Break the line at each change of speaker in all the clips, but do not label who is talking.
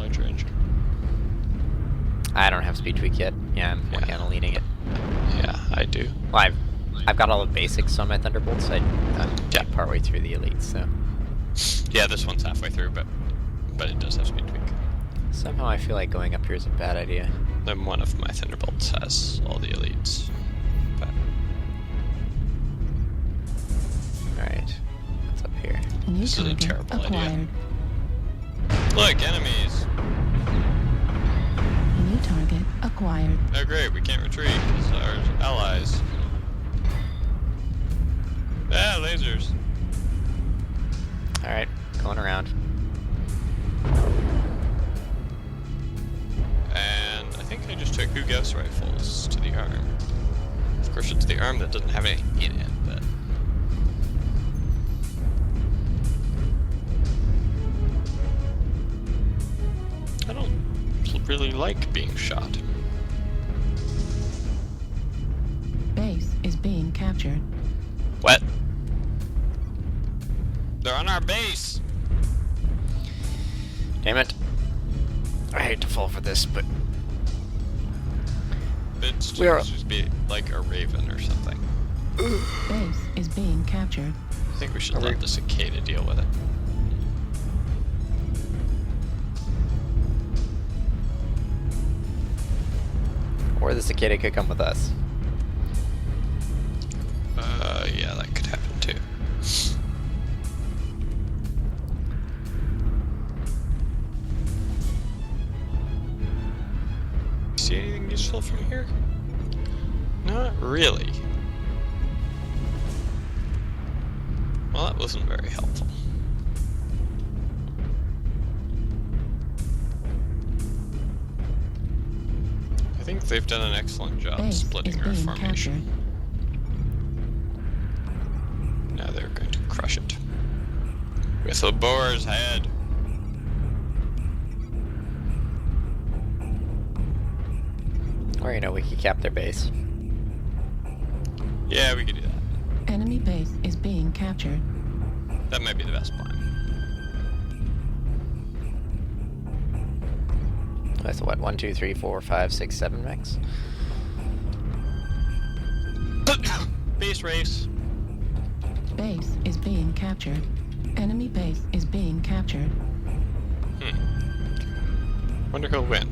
Hydra engine.
I don't have speed tweak yet. Yeah, I'm working on leading it.
Yeah, I do.
Well, I've got all the basics on my Thunderbolts. I'm like partway through the elites, so.
Yeah, this one's halfway through, but it does have speed tweak.
Somehow I feel like going up here is a bad idea.
Then one of my Thunderbolts has all the elites. But
Alright. What's up here?
New
this is a
target
terrible idea.
acquired.
Look, enemies!
New target acquired.
Oh great, we can't retreat because our allies. Ah, lasers.
Alright, going around.
And I think I just took 2 Gauss rifles to the arm. Of course, it's the arm that doesn't have any in it, but. I don't really like being shot.
Base is being captured.
What? They're on our base!
Damn it. I hate to fall for this, but
It's
We are-
just be like a raven or something.
Base is being captured.
I think we should
Are we-
let the cicada deal with it.
or the cicada could come with us.
Yeah, that could happen too. See anything useful from here? Not really. Well, that wasn't very helpful. I think they've done an excellent job
Base is
splitting our
being
formation.
captured.
Now they're going to crush it. With a boar's head.
Or, you know, we could cap their base.
Yeah, we could do that.
Enemy base is being captured.
That might be the best plan.
That's what, 1, 2, 3, 4, 5, 6, 7 mechs?
Base race.
Base is being captured. Enemy base is being captured.
Wonder who'll win.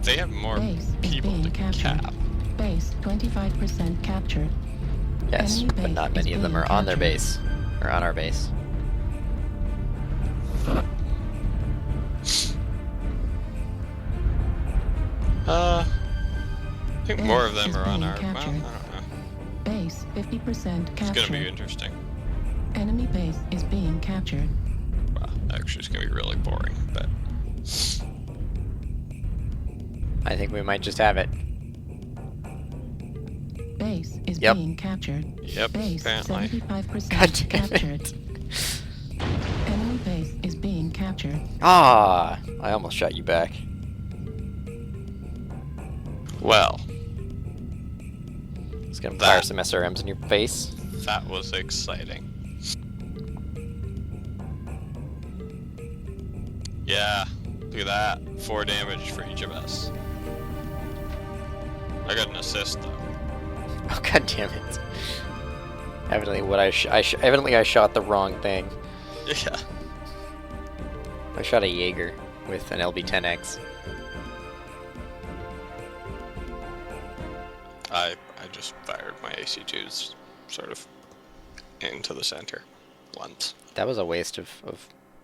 They have more
Base is
people
being
to
captured.
cap.
Base 25% captured.
Yes,
Enemy
but
base
not
is
many of them
being
are on their
captured.
base. Or on our base.
I think more of
Base
them
is
are on
being
our. Well, I
captured.
don't know.
Base 50%
It's
captured.
gonna be interesting.
Enemy base is being captured.
Well, actually, it's gonna be really boring, but
I think we might just have it.
Base is
Yep.
being captured.
yep,
Base
apparently.
75%
God damn
captured.
it.
Enemy base is being captured.
Ah! I almost shot you back.
Well,
It's gonna
That-
fire some SRMs in your face.
that was exciting. Yeah, look at that. 4 damage for each of us. I got an assist though.
Oh, god damn it. Evidently, evidently I shot the wrong thing.
Yeah.
I shot a Jaeger with an LB-10X.
I just fired my AC2s sort of into the center once.
That was a waste of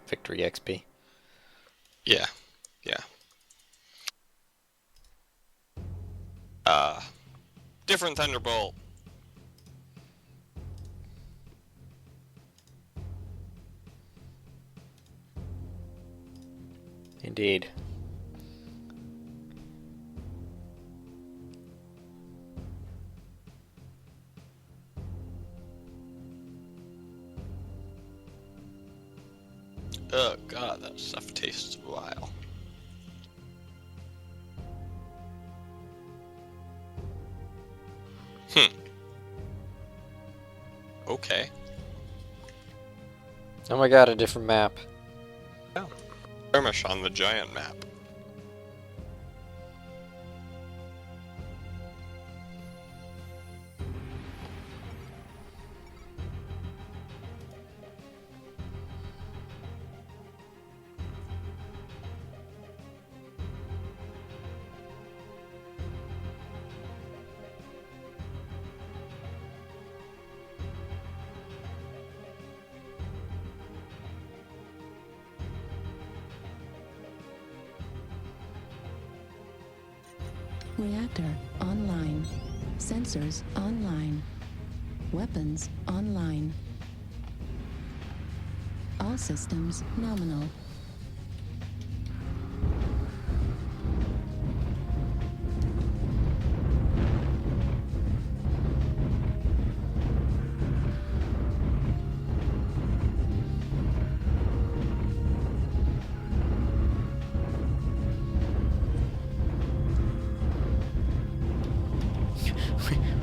victory XP.
Yeah, yeah. Different Thunderbolt.
Indeed.
Oh god, that stuff tastes vile. Okay.
Oh my god, a different map.
Yeah. Skirmish on the giant map.
Reactor online. Sensors online. Weapons online. All systems nominal.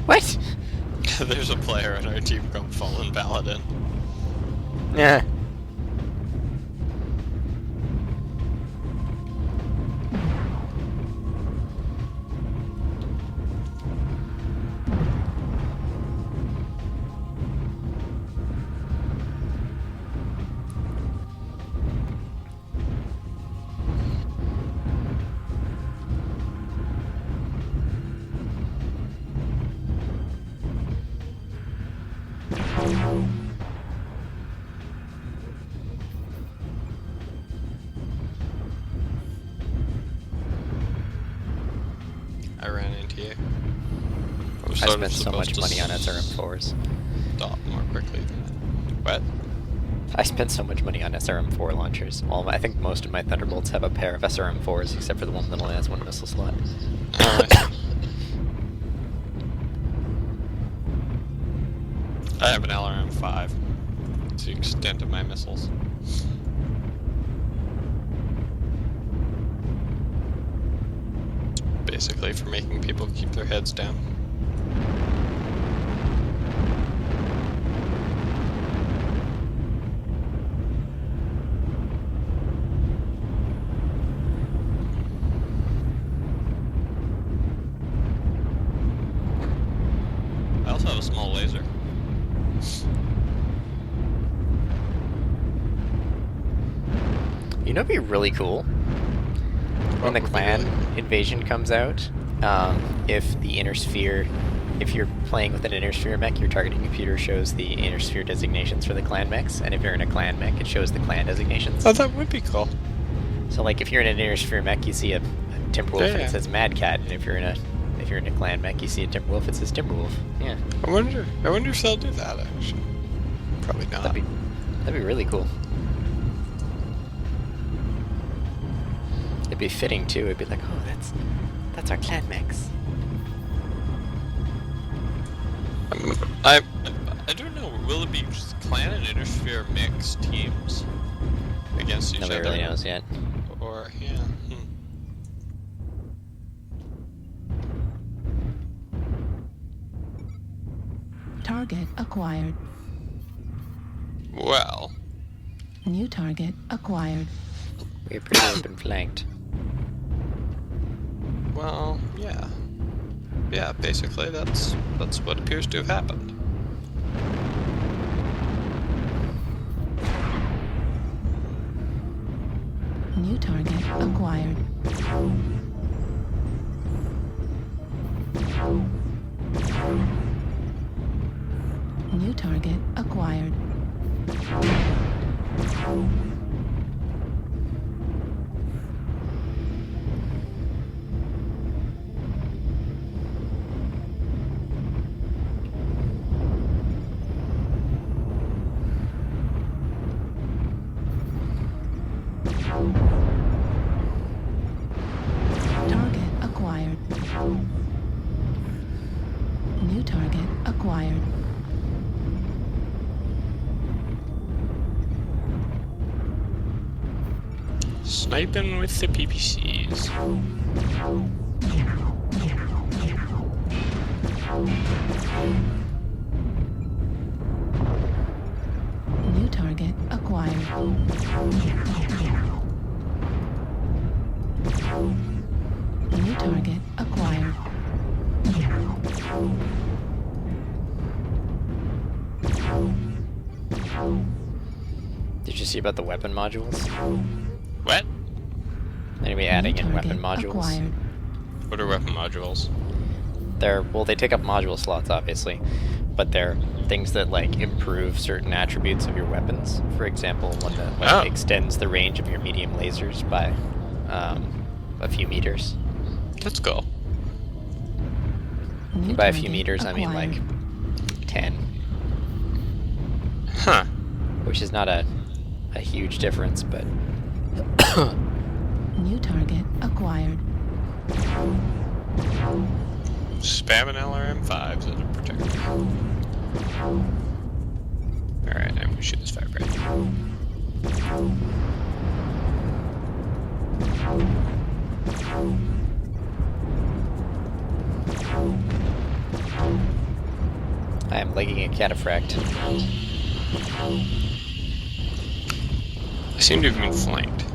What?
There's a player in our team called Fallen Paladin.
Yeah.
I ran into you.
I spent so much money on SRM4s.
Stop more quickly than that. What?
I spent so much money on SRM4 launchers. Well, I think most of my Thunderbolts have a pair of SRM4s, except for the one that only has one missile slot.
I have an LRM-5. It's the extent of my missiles. Basically for making people keep their heads down. I also have a small laser.
You know, it'd be really cool when the
What would be
clan
really-
invasion comes out. If the inner sphere, if you're playing with an inner sphere mech, your targeting computer shows the inner sphere designations for the clan mechs, and if you're in a clan mech, it shows the clan designations.
Oh, that would be cool.
So, like, if you're in an inner sphere mech, you see a Timberwolf and
Yeah.
it says Mad Cat, and if you're in a clan mech, you see a Timberwolf, it says Timberwolf. Yeah,
I wonder if they'll do that actually. Probably not.
that'd be really cool. It'd be fitting too. It'd be like, oh, that's our clan mechs.
I don't know. Will it be just clan and intersphere mixed teams against each
Nobody
other?
really knows yet.
Or yeah.
Target acquired.
Well,
New target acquired.
We appear to have been flanked.
well, yeah. Yeah, basically that's what appears to have happened.
New target acquired. New target acquired. Target acquired. New target acquired.
Sniping with the PPCs.
New target acquired.
Did you see about the weapon modules?
What?
Anyway, adding
New
in weapon
target
modules.
acquired.
What are weapon modules?
They take up module slots, obviously, but they're things that like improve certain attributes of your weapons. For example, one that like, extends the range of your medium lasers by a few meters.
Let's go.
New
By a few
target
meters, I mean
acquired.
like 10,
Huh.
which is not a huge difference, but
New target acquired.
Spamming LRM5s as a protector. Alright, I'm gonna shoot this firebrand.
I am legging a cataphract.
I seem to have been flanked.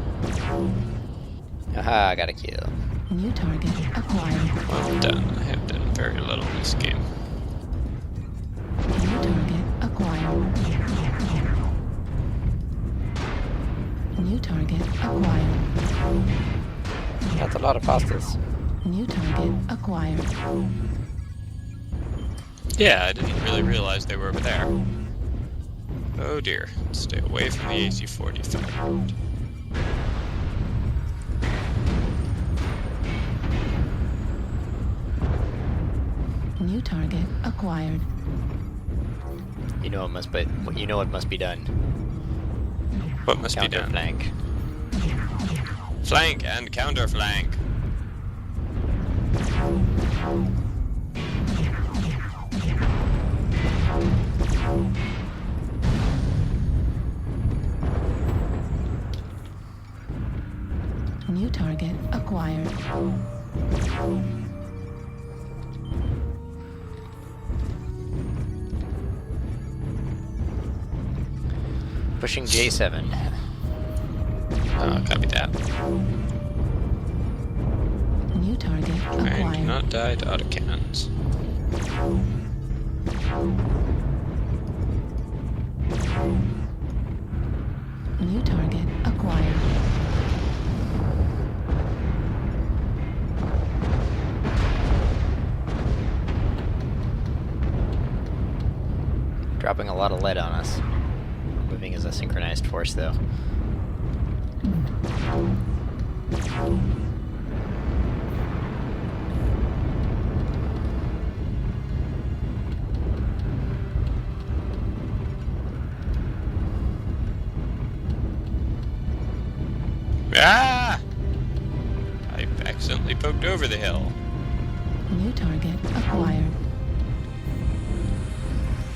Aha, I got a kill.
New target acquired.
Well done. I have done very little in this game.
New target acquired. New target acquired.
That's a lot of pastas.
New target acquired.
Yeah, I didn't really realize they were over there. Oh dear. Stay away from the AC-40 firebrand.
New target acquired.
You know what must be done.
What must be
Counter
done?
flank.
Flank and counter flank.
New target acquired.
Pushing J7.
Copy that.
New target
Try and do
acquired.
not die to autocannons.
New target acquired.
Dropping a lot of lead on us. Moving as a synchronized force, though.
Ah! I accidentally poked over the hill.
New target acquired.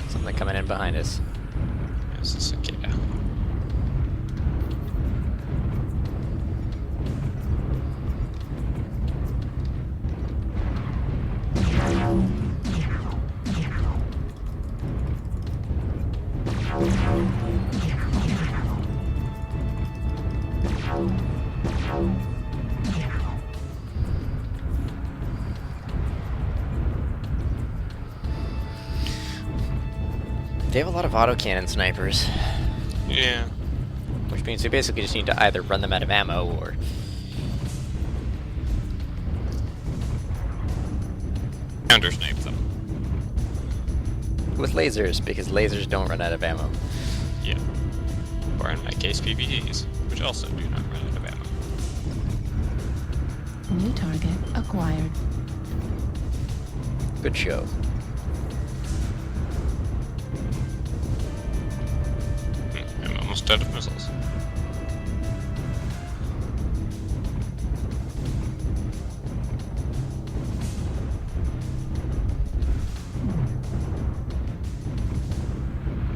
Something coming in behind us.
Yes, it's a kid.
They have a lot of autocannon snipers,
Yeah.
which means we basically just need to either run them out of ammo or
Counter snipe them.
with lasers, because lasers don't run out of ammo.
Yeah. Or in my case, PPDs, which also do not run out of ammo.
New target acquired.
Good show.
I'm almost out of missiles.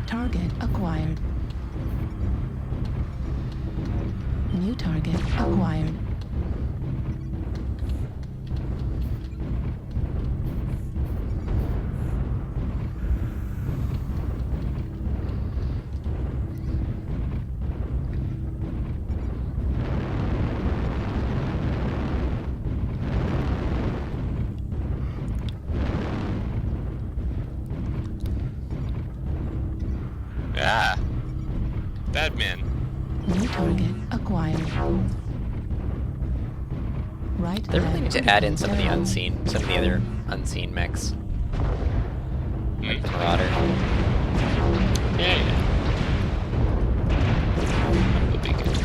Target acquired. New target acquired.
Ah. Bad man.
New target acquired. Right.
They really need to
leg
add in some of the
critical
some of the other unseen mechs, like the Marauder.
Yeah. That would be good.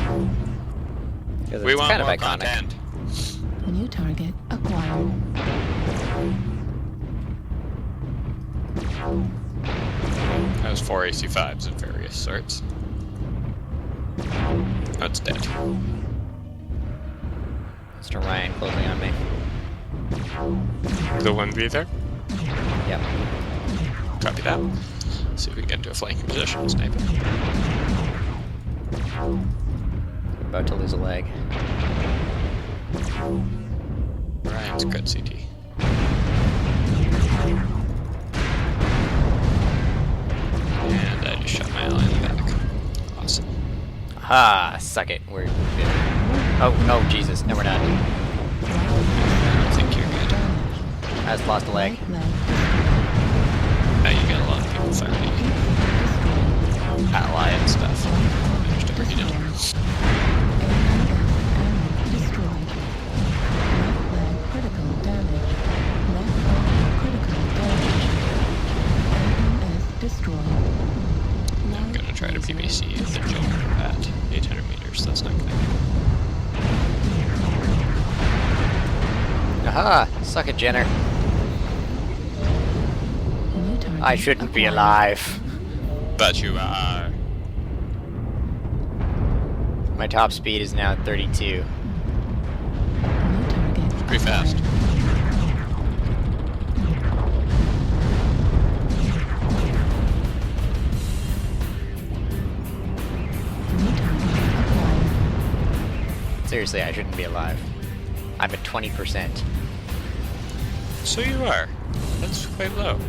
'Cause
We
it's
want
kind of
more
iconic.
content.
damage. New target acquired.
That was 4 AC5s of various sorts. That's dead.
Mr. Ryan closing on me.
The 1v there.
Yep.
Copy that. See if we can get into a flanking position and snipe it.
About to lose a leg.
Ryan's good CT. And I just shot my ally in the back. Awesome.
Ah, suck it. We're good. Oh, no, Jesus. No, we're not.
I don't think you're good.
I just lost a leg.
Right leg
Now you got a lot of people firing at you. Ally and stuff. Managed to bring it in.
destroyed. Right leg critical damage. Left arm critical damage. AMS destroyed.
I'm gonna try to PVC the Joker at 800 meters. That's not gonna happen.
Aha! Suck it, Jenner.
New target
I shouldn't be
acquired.
alive.
But you are.
My top speed is now at 32.
New target
Pretty fast.
New target acquired.
Seriously, I shouldn't be alive. I'm at 20%.
So you are. That's quite low.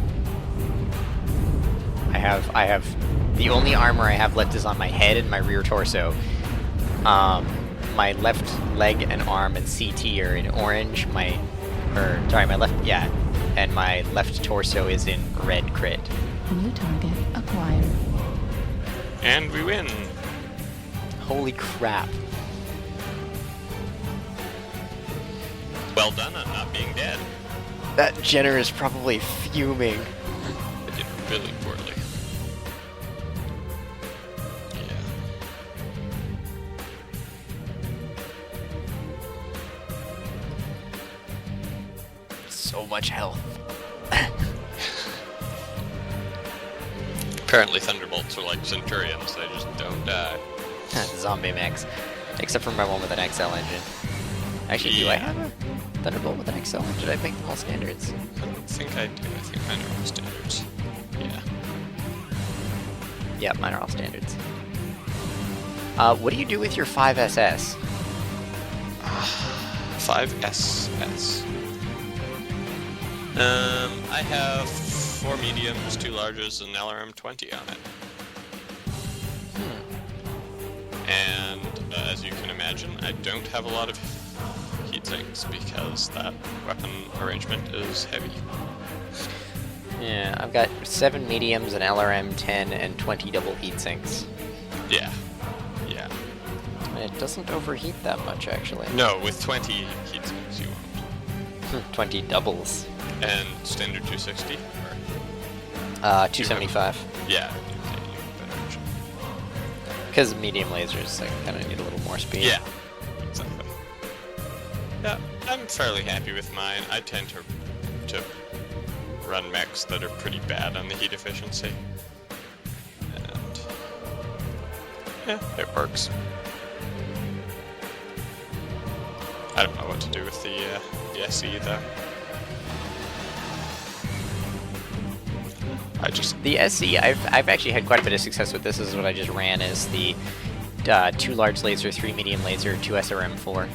I have the only armor I have left is on my head and my rear torso. My left leg and arm and CT are in orange. My left, yeah, and my left torso is in red crit.
New target acquired.
And we win.
Holy crap!
Well done on not being dead.
That Jenner is probably fuming.
I did really poorly. Yeah.
So much health.
Apparently Thunderbolts are like Centurions, they just don't die.
Zombie mechs. Except for my one with an XL engine. Actually, do I have a Thunderbolt with an XL engine? Did I make them all standards?
I don't think I do. I think mine are all standards. Yeah.
Yeah, mine are all standards. What do you do with your 5SS?
5SS. I have 4 mediums, 2 larges, and LRM-20 on it. And as you can imagine, I don't have a lot of heat sinks because that weapon arrangement is heavy.
Yeah, I've got 7 mediums, an LRM-10, and 20 double heat sinks.
Yeah. Yeah.
And it doesn't overheat that much, actually.
No, with 20 heat sinks you won't.
20 doubles.
And standard 260? Or,
275.
yeah, better option.
Because medium lasers, I kind of need a little more speed.
Yeah, exactly. Yeah, I'm fairly happy with mine. I tend to run mechs that are pretty bad on the heat efficiency. And yeah, it works. I don't know what to do with the SE though.
The SE, I've actually had quite a bit of success with this. This is what I just ran, is the 2 large laser, 3 medium laser, 2 SRM4.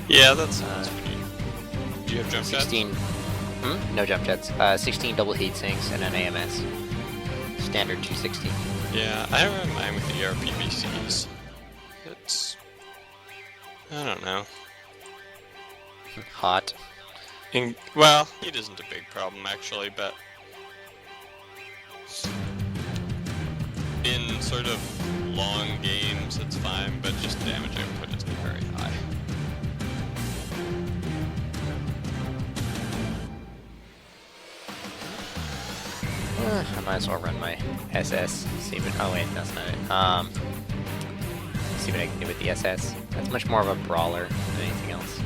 Yeah, that sounds pretty. Do you have jump jets?
16... No jump jets. 16 double heat sinks and an AMS. Standard 260.
Yeah, I run mine with the ERPVCs. It's... I don't know.
Hot.
Well, heat isn't a big problem actually, but long games, it's fine, but just damage output isn't very high.
I might as well run my SS. See if it. Oh wait, that's not it. See what I can do with the SS. That's much more of a brawler than anything else.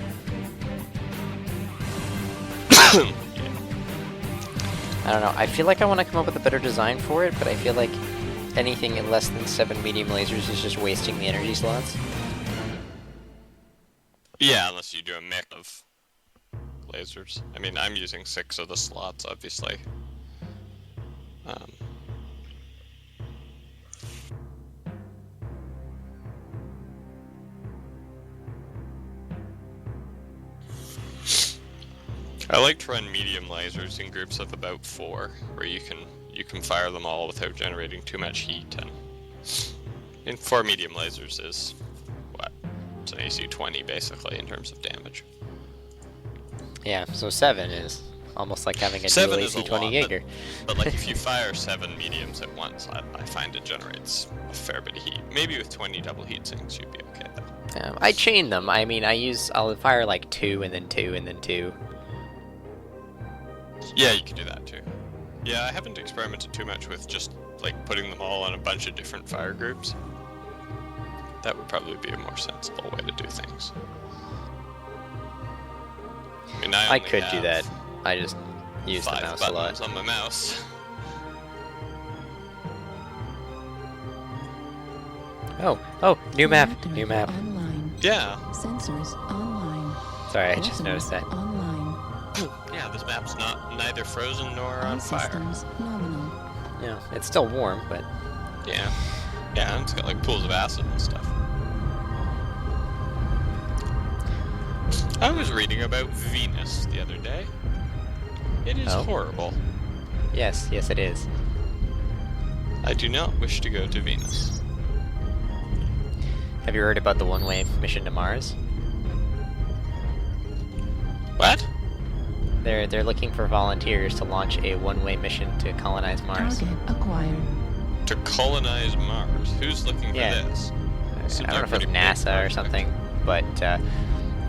I don't know. I feel like I want to come up with a better design for it, but I feel like anything in less than 7 medium lasers is just wasting the energy slots.
Yeah, unless you do a mix of lasers. I mean, I'm using 6 of the slots, obviously. I like to run medium lasers in groups of about 4, where you can fire them all without generating too much heat. And 4 medium lasers is what? It's an AC 20 basically in terms of damage.
Yeah, so 7 is almost like having a
7
dual
is a
AC 20
lot,
Jaeger.
but like if you fire 7 mediums at once, I find it generates a fair bit of heat. Maybe with 20 double heat sinks, you'd be okay though.
I chain them. I mean, I'll fire like 2 and then 2 and then 2.
Yeah, you can do that too. Yeah, I haven't experimented too much with just like putting them all on a bunch of different fire groups. That would probably be a more sensible way to do things. I mean,
I
only
could do
have
that. I just use the
5
mouse a
buttons
lot.
on my mouse.
Oh, new map,
Reactor
new map.
Online.
Yeah,
Sensors online.
Sorry, I just noticed
Ultimus
that.
Online.
yeah. This map's neither frozen nor
All
on fire.
systems nominal.
Yeah, it's still warm, but
Yeah, yeah. And it's got like pools of acid and stuff. I was reading about Venus the other day. It is
Oh?
horrible.
yes, it is.
I do not wish to go to Venus.
Have you heard about the one-way mission to Mars?
What?
They're looking for volunteers to launch a one-way mission to colonize Mars.
Target acquired.
To colonize Mars? Who's looking for
Yeah.
this? Seems
I don't know
like
if it's
pretty big
NASA or
project.
something, but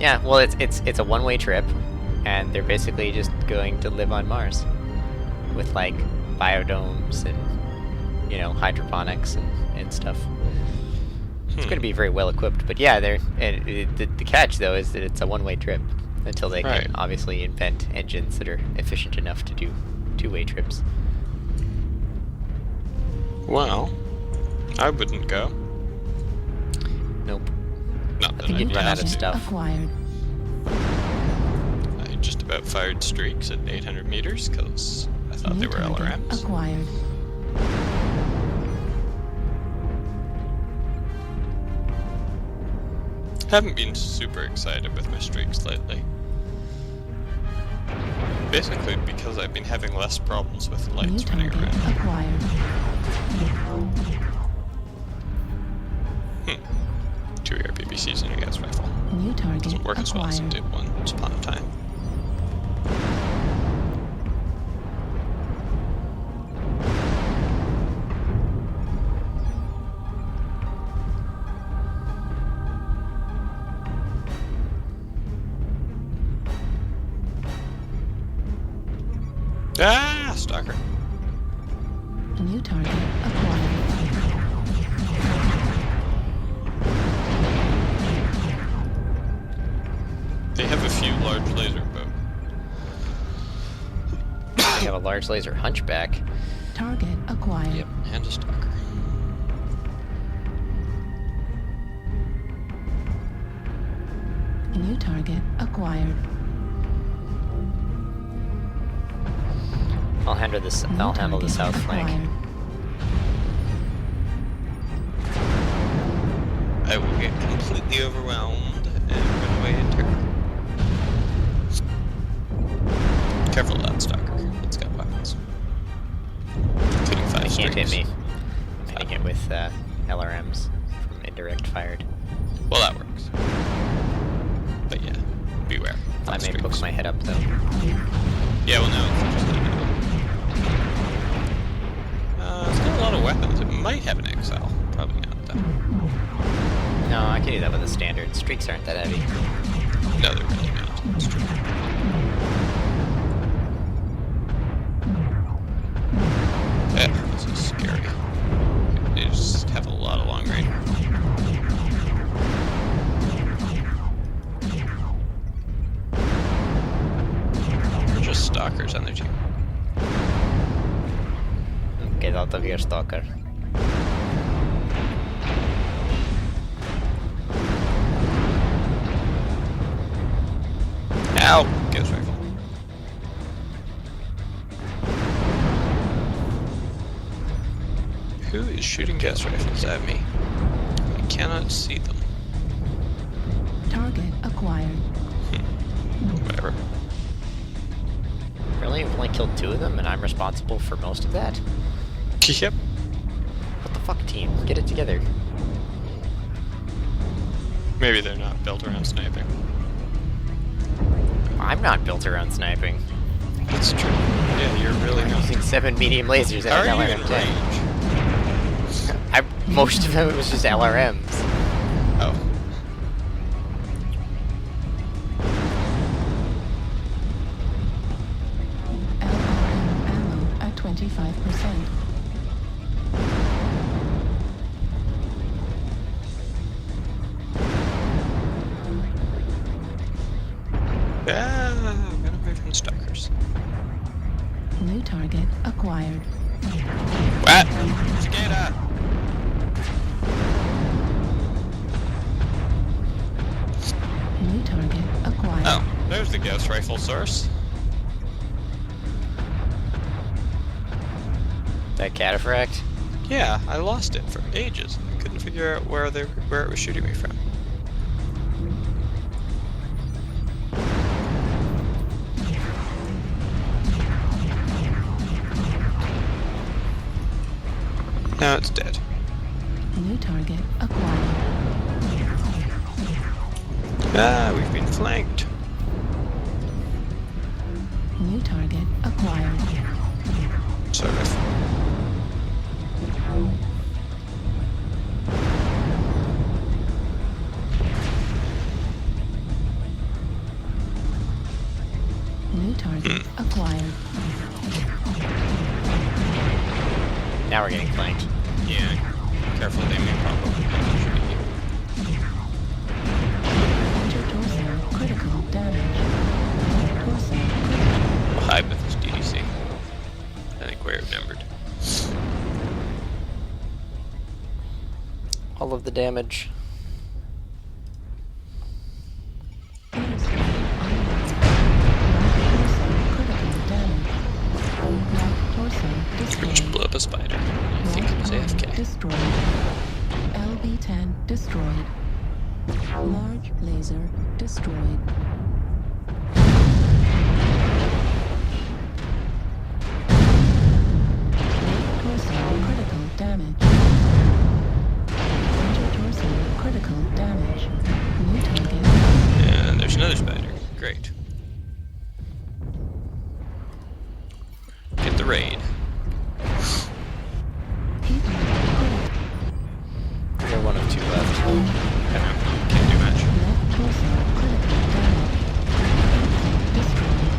yeah. Well, it's a one-way trip, and they're basically just going to live on Mars with like biodomes and hydroponics and stuff. It's going to be very well equipped, but yeah, the catch though is that it's a one-way trip until they
Right.
can obviously invent engines that are efficient enough to do two-way trips.
Well, I wouldn't go.
Nope.
Not that
think
I'd
you'd run out of
have to.
stuff.
Acquired.
I just about fired streaks at 800 meters because I thought they
New
were
target
LRMs.
acquired.
Haven't been super excited with my streaks lately. Basically because I've been having less problems with
New
lights running
target
around.
acquired.
2 ARPBCs in a gas rifle.
New target
Doesn't work as well as it
acquired.
did once upon a time. Ah, stalker.
New target acquired.
They have a few large laser boats.
They have a large laser hunchback.
Target acquired.
Yep, and a stalker.
New target acquired.
I'll handle this.
New
I'll handle the
target
south flank.
acquired.
I will get completely overwhelmed and run away in terror. Careful of that stalker. It's got weapons. Including 5
They can't hit
streaks.
me. I'm hitting it with LRMs from indirect fired.
Well, that works. But yeah, beware.
I may
Streaks.
poke my head up though.
Yeah, well, now it's just it's got a lot of weapons. It might have an XL. Probably not, though.
can do that with a standard. Streaks aren't that heavy.
No, they're really not. That's true. Yeah, this is scary. They just have a lot of long range. They're just stalkers on their team.
Get out of here, stalker.
Ow! Ghost rifle. Who is shooting ghost rifles at me? I cannot see them.
Target acquired.
Whatever.
Really? We've only killed 2 of them, and I'm responsible for most of that?
Yep.
What the fuck, team? Get it together.
Maybe they're not built around sniping.
I'm not built around sniping.
That's true. Yeah, you're really
I'm
not.
using 7 medium lasers and
How
an
are you in
LRM-10.
range?
Most of them it was just LRMs.
Oh.
LRM ammo at 25%.
I'm gonna move from stalkers.
New target acquired.
What? Cicada!
New target acquired.
Oh, there's the ghost rifle source.
That cataphract?
Yeah, I lost it for ages. I couldn't figure out where it was shooting me from. Now it's dead.
New target acquired.
Ah, we've been flanked.
New target acquired.
Sort of.
New target acquired.
Now we're getting flanked.
Yeah. Careful, they may pop up and shoot you.
Enter torso critical damage. Torso critical.
We'll hide with this DDC. I think we're outnumbered.
All of the damage.
We just blew up a spider. I think it was AFK.
Destroyed. LB-10 destroyed. Large laser destroyed. Torso critical damage. Torso critical damage. New target.
And there's another spider. Great. Get the raid.
We're 1 of 2 left.
Can't do much.
Left torso critical damage. Destroyed.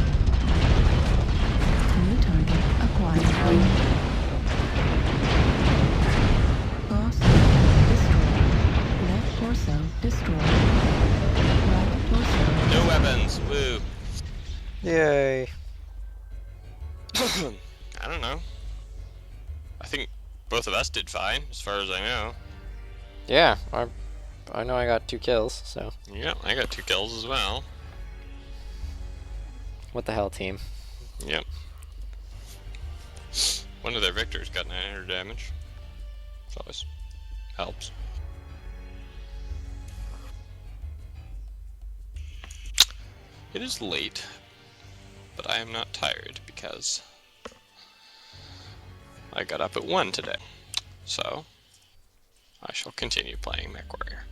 New target acquired. Boss destroyed. Left torso destroyed. Right torso.
No weapons. Woo.
Yay.
I don't know. I think both of us did fine, as far as I know.
Yeah, I know I got 2 kills, so.
Yeah, I got 2 kills as well.
What the hell, team?
Yep. One of their victors got 900 damage. So always helps. It is late, but I am not tired because I got up at 1 today. So I shall continue playing MechWarrior.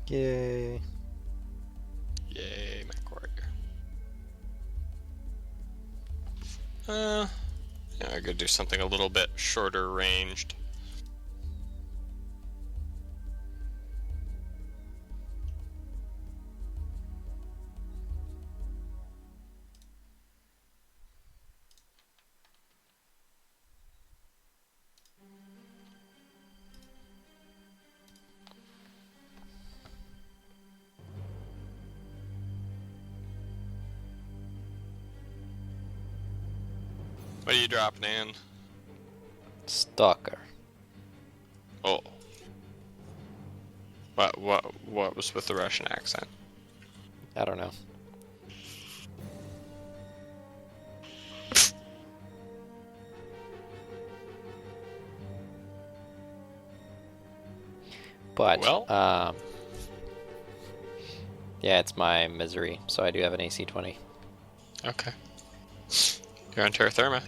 Yay.
Yay, MechWarrior. Yeah, I could do something a little bit shorter ranged. are you dropping in?
Stalker.
Oh. What was with the Russian accent?
I don't know. But,
Well.
yeah, it's my misery, so I do have an AC-20.
Okay. You're on terra firma.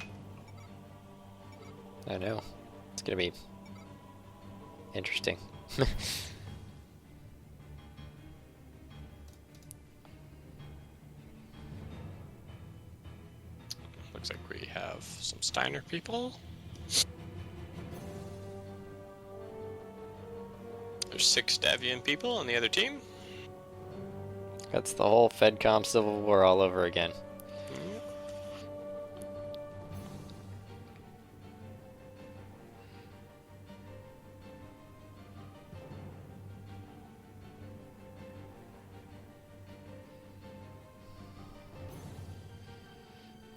I know. It's gonna be interesting.
Looks like we have some Steiner people. There's 6 Davian people on the other team.
That's the whole FedCom Civil War all over again.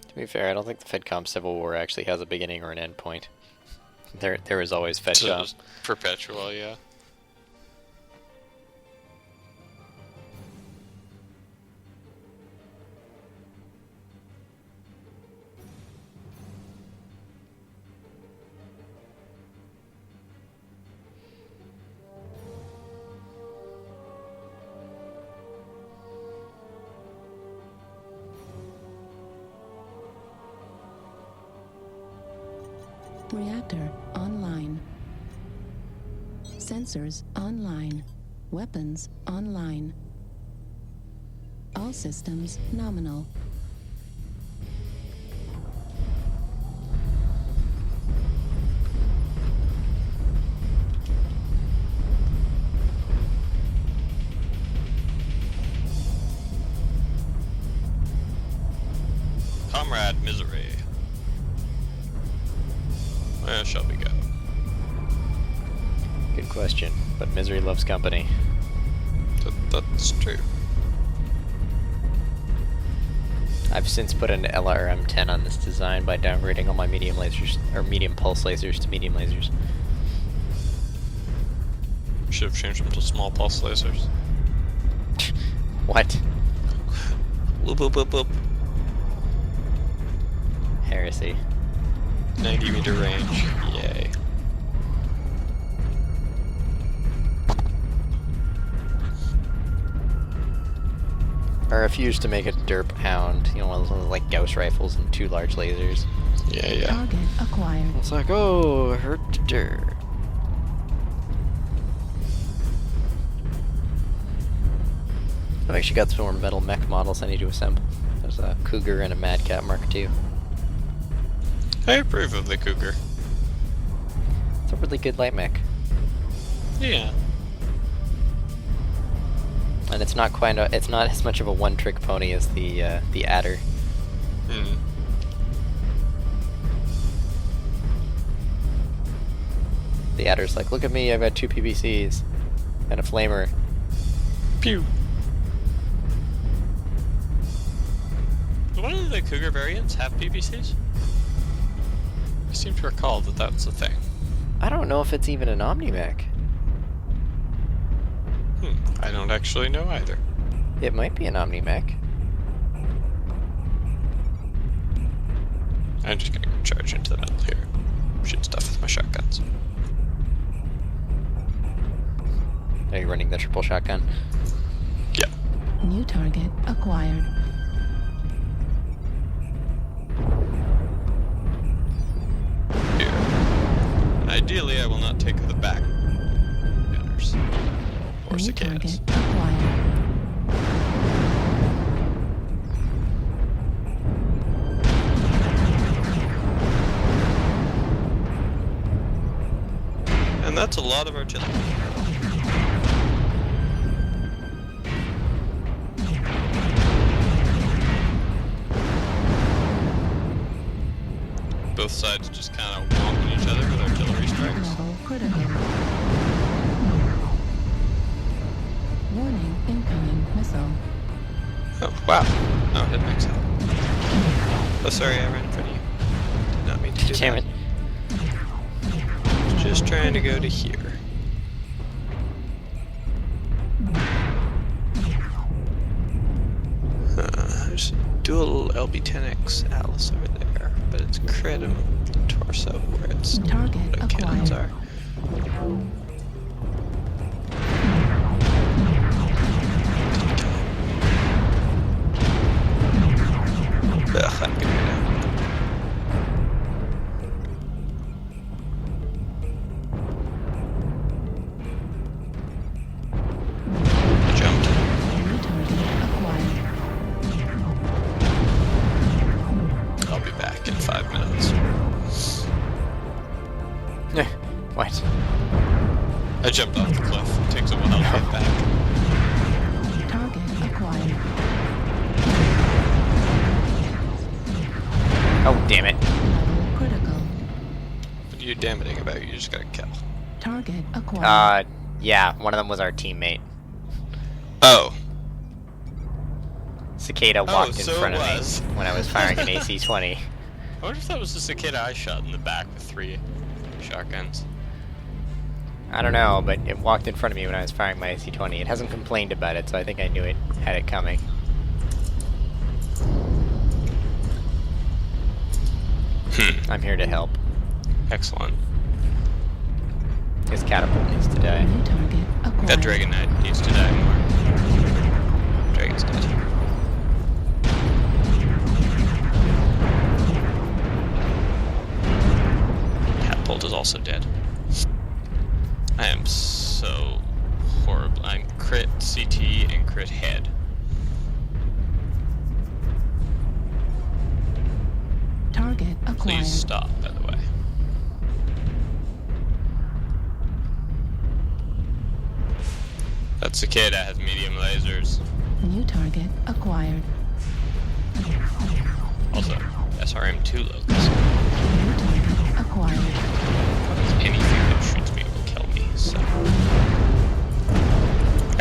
To be fair, I don't think the FedCom Civil War actually has a beginning or an end point. There is always
So
FedCom.
just perpetual, yeah.
Reactor online. Sensors online. Weapons online. All systems nominal.
Comrade Misery. Where shall we go?
Good question, but misery loves company.
That's true.
I've since put an LRM-10 on this design by downgrading all my medium lasers, or medium pulse lasers to medium lasers.
Should have changed them to small pulse lasers.
What?
Whoop whoop whoop whoop.
Heresy.
90-meter range. Yay.
I refuse to make a derp hound, you know, one of those like Gauss rifles and 2 large lasers.
Yeah.
Target acquired.
It's like, oh, hurt the derp. I've actually got some more metal mech models I need to assemble. There's a Cougar and a Madcat Mark II.
I approve of the Cougar.
It's a really good light mech.
Yeah.
And it's not quite it's not as much of a one-trick pony as the Adder.
Hmm.
The Adder's like, look at me, I've got 2 PBCs and a flamer.
Pew. Do one of the Cougar variants have PBCs? I seem to recall that that's a thing.
I don't know if it's even an Omni-mech.
I don't actually know either.
It might be an Omni-mech.
I'm just gonna go charge into the middle here. Shoot stuff with my shotguns.
Are you running the triple shotgun?
Yep.
New target acquired.
Here. Ideally, I will not take the back gunners. Or
New target
cicadas.
acquired.
And that's a lot of artillery. Both sides just kind of whomping each other with artillery strikes.
Level critical. Warning, incoming missile.
Oh, wow. Oh, it makes sense. Oh, sorry, I ran in front of you. Did need to do
Damn
that.
it.
Just trying to go to here. There's dual LB-10X Alice over there, but it's crit and torso where its
Target
the cannons
acquired.
are. Ugh, I'm gonna go down. I jumped.
New target acquired.
I'll be back in 5 minutes.
What?
I jumped off the cliff. It takes a while to get back.
Target acquired.
Oh, damn it.
Level critical.
What are you damaging about? You just gotta kill.
Target acquired.
Yeah, one of them was our teammate.
Oh.
Cicada walked in
so
front
it
of
was.
me when I was firing an AC-20.
I wonder if that was the cicada I shot in the back with 3 shotguns.
I don't know, but it walked in front of me when I was firing my AC-20. It hasn't complained about it, so I think I knew it had it coming. I'm here to help.
Excellent.
His catapult needs to die.
New target acquired.
That Dragon Knight needs to die more. Dragon's dead. Catapult is also dead. I am so horrible. I'm crit CT and crit head.
Target acquired.
Please stop, by the way. That cicada has medium lasers.
New target acquired.
Also, SRM2 locus.
New target acquired.
Because anything that shoots me will kill me, so.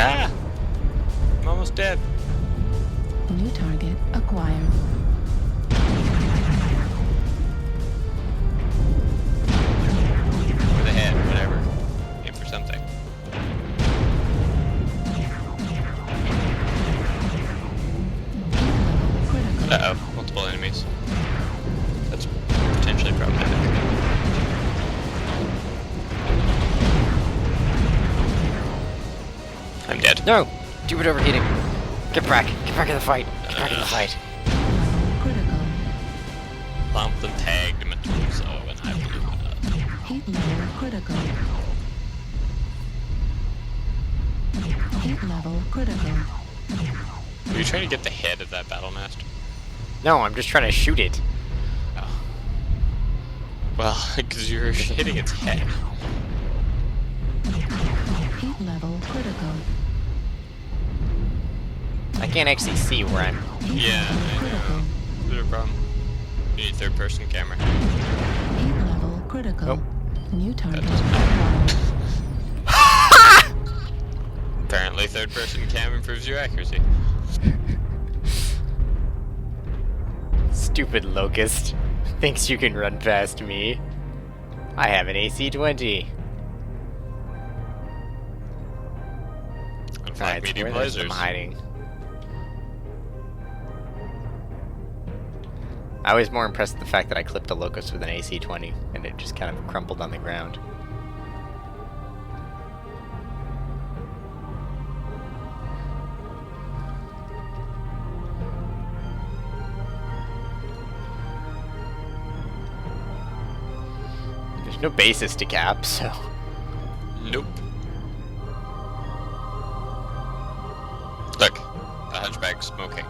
Ah! I'm almost dead.
New target acquired.
For the head, whatever. Aim for something.
Critical.
Uh-oh, multiple enemies. That's potentially problematic. I'm dead.
No! Stupid overheating. Get back in the fight. Get back in the fight.
Critical.
Lambda tagged my torso and I blew it up.
Heat level critical. Heat level critical.
Were you trying to get the head of that battle master?
No, I'm just trying to shoot it.
Oh. Well, because you were hitting its head.
Heat level critical.
I can't actually see where I'm...
Heat
Yeah,
level
I
critical.
know. Is there a problem? You need third-person camera.
Heat level critical.
Nope.
New target
doesn't
acquired.
Apparently, third-person cam improves your accuracy.
Stupid locust. Thinks you can run past me. I have an AC-20.
And 5
Alright, so
medium
where is them
lasers.
hiding? I was more impressed with the fact that I clipped a locust with an AC-20 and it just kind of crumpled on the ground. There's no basis to cap, so...
Nope. Look, a hunchback smoking.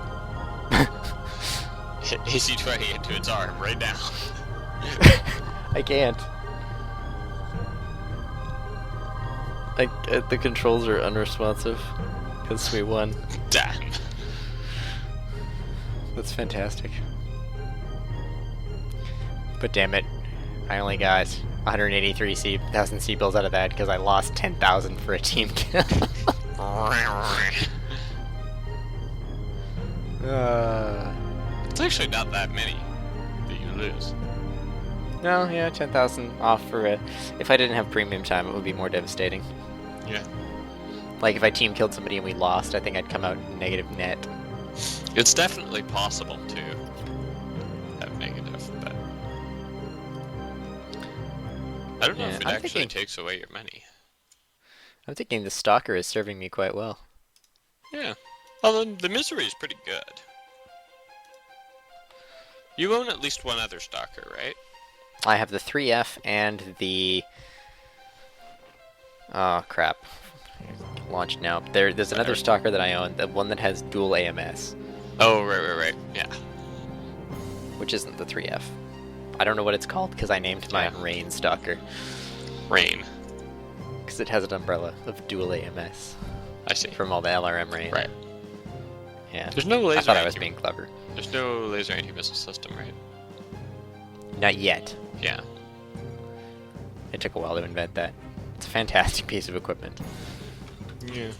Hit AC-20 into its arm right now.
I can't.
The controls are unresponsive because we won.
Damn.
That's fantastic. But damn it, I only got 183,000 C-bills out of that because I lost 10,000 for a team kill.
It's actually not that many that you lose.
No, yeah, 10,000 off for a... If I didn't have premium time, it would be more devastating.
Yeah.
Like, if I team killed somebody and we lost, I think I'd come out negative net.
It's definitely possible to have negative, but I don't know
Yeah,
if it
I'm
actually
thinking-
takes away your money.
I'm thinking the Stalker is serving me quite well.
Yeah. Although the misery is pretty good. You own at least one other stalker, right?
I have the 3F and the... Oh, crap. Launched now. There's another Stalker that I own, the one that has dual AMS,
Oh, right. Yeah.
which isn't the 3F. I don't know what it's called, because I named mine
Yeah.
Rain Stalker,
Rain.
because it has an umbrella of dual AMS
I see.
from all the LRM rain.
Right.
Yeah.
There's no laser.
I thought I was being clever.
There's no laser anti-missile system, right?
Not yet.
Yeah.
It took a while to invent that. It's a fantastic piece of equipment.
Yeah.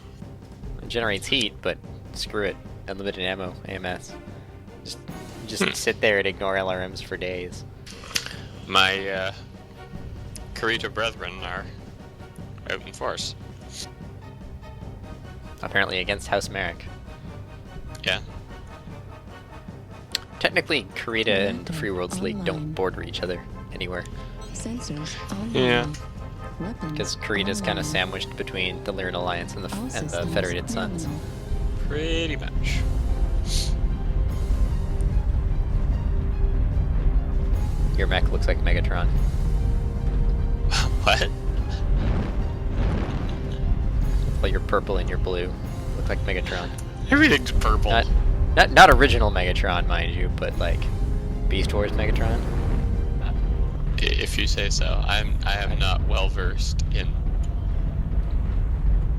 It generates heat, but screw it. Unlimited ammo, AMS. Just sit there and ignore LRMs for days.
My Karita brethren are out in force.
Apparently against House Merrick.
Yeah.
Technically, Karita and the
Reactor
Free Worlds League don't
online.
border each other anywhere.
Sensors online.
Yeah.
Weapons
Because Karita's kind of
online.
sandwiched between the Lyran Alliance and
All
the
systems
Federated Suns.
nominal.
Pretty much.
Your mech looks like Megatron.
What?
Well, you're purple and you're blue. Look like Megatron.
Everything's purple.
Not original Megatron, mind you, but like Beast Wars Megatron.
If you say so. I am not well versed in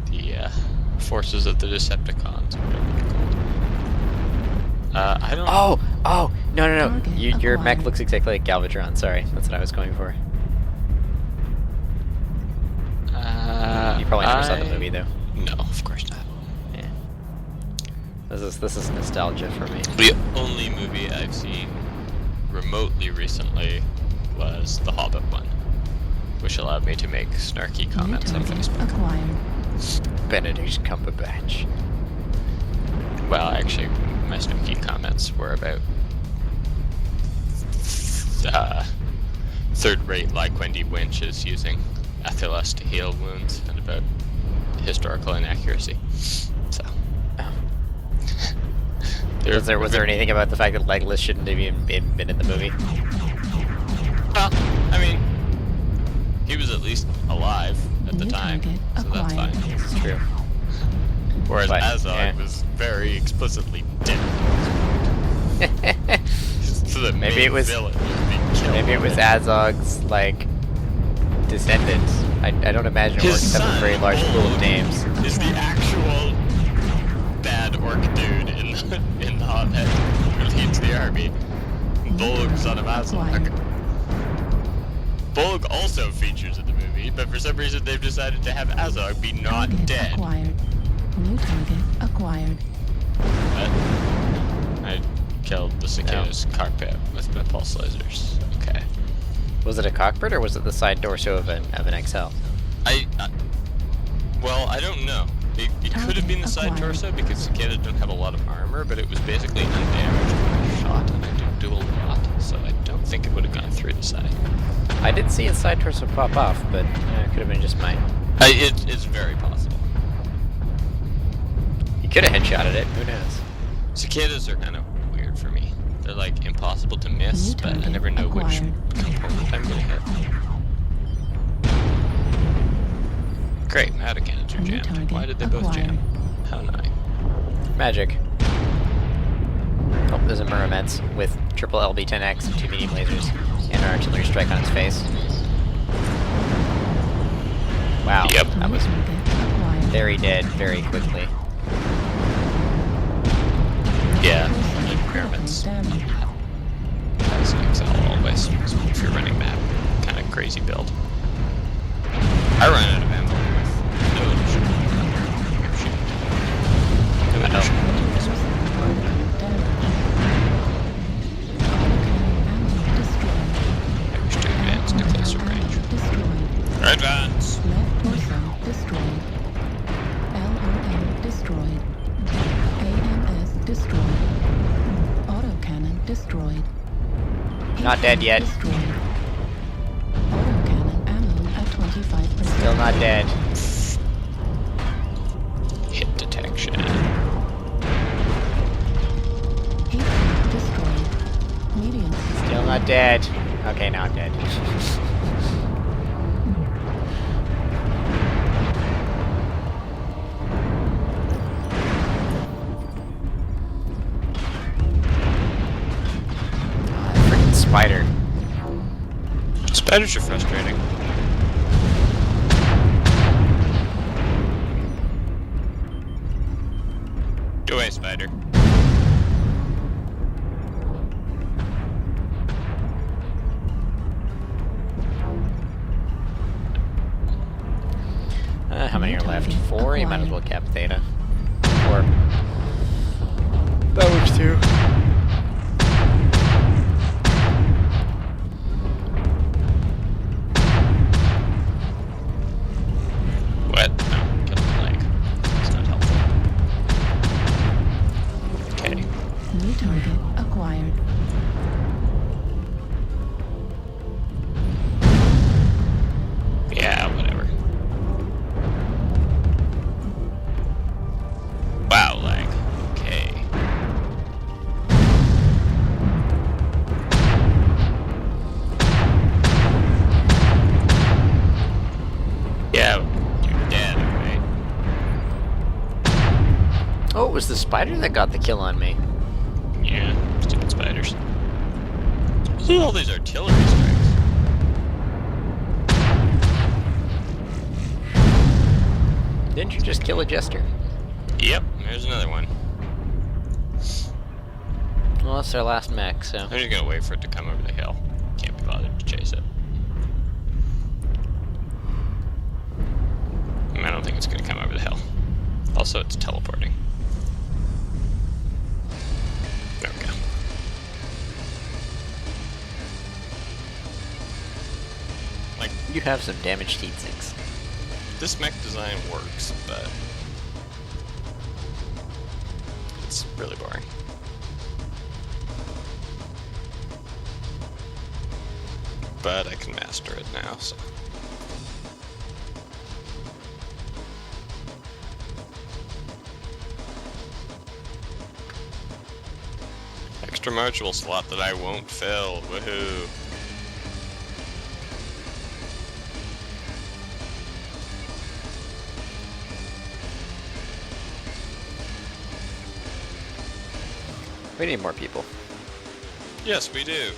the forces of the Decepticons. I don't.
Oh, no.
Target
Your mech
acquired.
looks exactly like Galvatron. Sorry, that's what I was going for. You probably never saw the movie though.
No, of course not.
Yeah. This is nostalgia for me.
The only movie I've seen remotely recently was the Hobbit one, which allowed me to make snarky
New
comments on
target
Facebook.
acquired.
Benedict Cumberbatch.
Well, actually, my snarky comments were about third-rate Lyquendi winches using Athelas to heal wounds, and about historical inaccuracy. So,
Was there anything about the fact that Legolas shouldn't have even been in the movie?
Well, I mean, he was at least alive at the
New
time,
target
so that's
acquired.
fine.
It's true.
Whereas
But,
Azog
yeah.
was very explicitly dead. So the
Maybe
main
it was-
villain being killed.
Maybe it was Azog's like descendants. I don't imagine
His
orcs have a
son,
very large pool of
Bolg,
names.
is the actual bad orc dude in the Hobbit who leads the army. Bolg, son of Azog. Bolg also features in the movie, but for some reason they've decided to have Azog be not
Target
dead.
acquired. New target acquired.
I killed the cicada's carpet with my pulse lasers. Okay.
Was it a cockpit or was it the side torso of an XL?
Well, I don't know. It could have been the side
Acquired.
torso because cicadas don't have a lot of armor, but it was basically undamaged when I shot, and I did dual lot, so I don't think it would have gone through the side.
I did see its side torso pop off, but it could have been just mine.
It's very possible.
You could have headshotted it. Who knows?
Cicadas are kind of weird for me. They're like impossible to miss,
New
but I
target
never know which
acquired.
component I'm gonna hit. Great, now the cannons are
New
jammed.
target
Why did they both
acquired.
jam? How nice.
Magic. Oh, there's a Muromets with triple LB-10X and 2 medium lasers and an artillery strike on its face. Wow,
Yep.
that was
New target acquired.
very dead very quickly.
Yeah,
Torso
impairments.
damage.
That's an XL always, if you're running that kind of crazy build. I run out of ammo with no additional shit. No additional.
Torso damage. Autocannon ammo destroyed.
I wish to Advance!
Left torso destroyed. LOM destroyed. AMS destroyed. Autocannon destroyed.
Not dead yet.
Destroyed. Autocannon ammo at 25%.
Still not dead.
Hit detection.
Heat sink destroyed. Medium system.
Still not dead. Okay, now I'm dead. Freaking spider.
Spiders are frustrating. Go away, spider.
How many are left?
Target
4? You might as well
acquired.
cap Theta. 4. That was 2.
What? No, get the leg. It's not helpful. Okay.
New target acquired.
Yeah, whatever. Wow, lag. Okay. Yeah, you're dead, right?
Oh, it was the spider that got the kill on me.
Yeah, stupid spiders. Look at all these artillery strikes.
Didn't you just kill a jester?
Yep, there's another one.
Well, that's our last mech, so.
I'm just gonna wait for it to come over the hill. Can't be bothered to chase it. I don't think it's gonna come over the hill. Also, it's teleporting. There we go. Like,
You have some damaged heat sinks.
this mech design works, but it's really boring. But I can master it now, so. Extra module slot that I won't fill. Woohoo.
We need more people.
Yes, we do.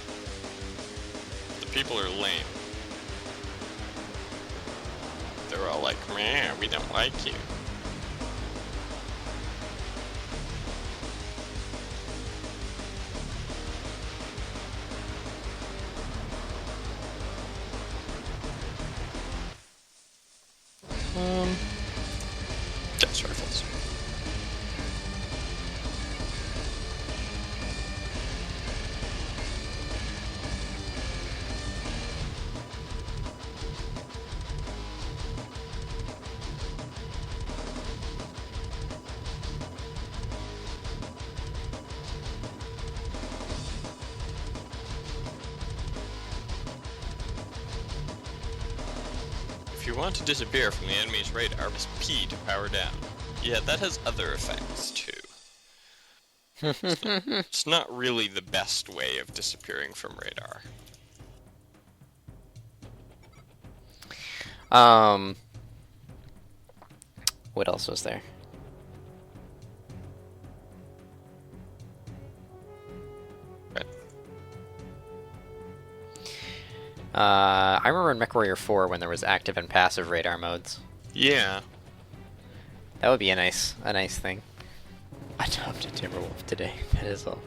The people are lame. They're all like, meh, we don't like you. Just rifles. If you want to disappear from the enemy's radar, press P to power down. Yeah, that has other effects too. It's not really the best way of disappearing from radar.
What else was there?
Right.
I remember in MechWarrior 4 when there was active and passive radar modes.
Yeah.
That would be a nice thing. I jumped a Timberwolf today. That is all.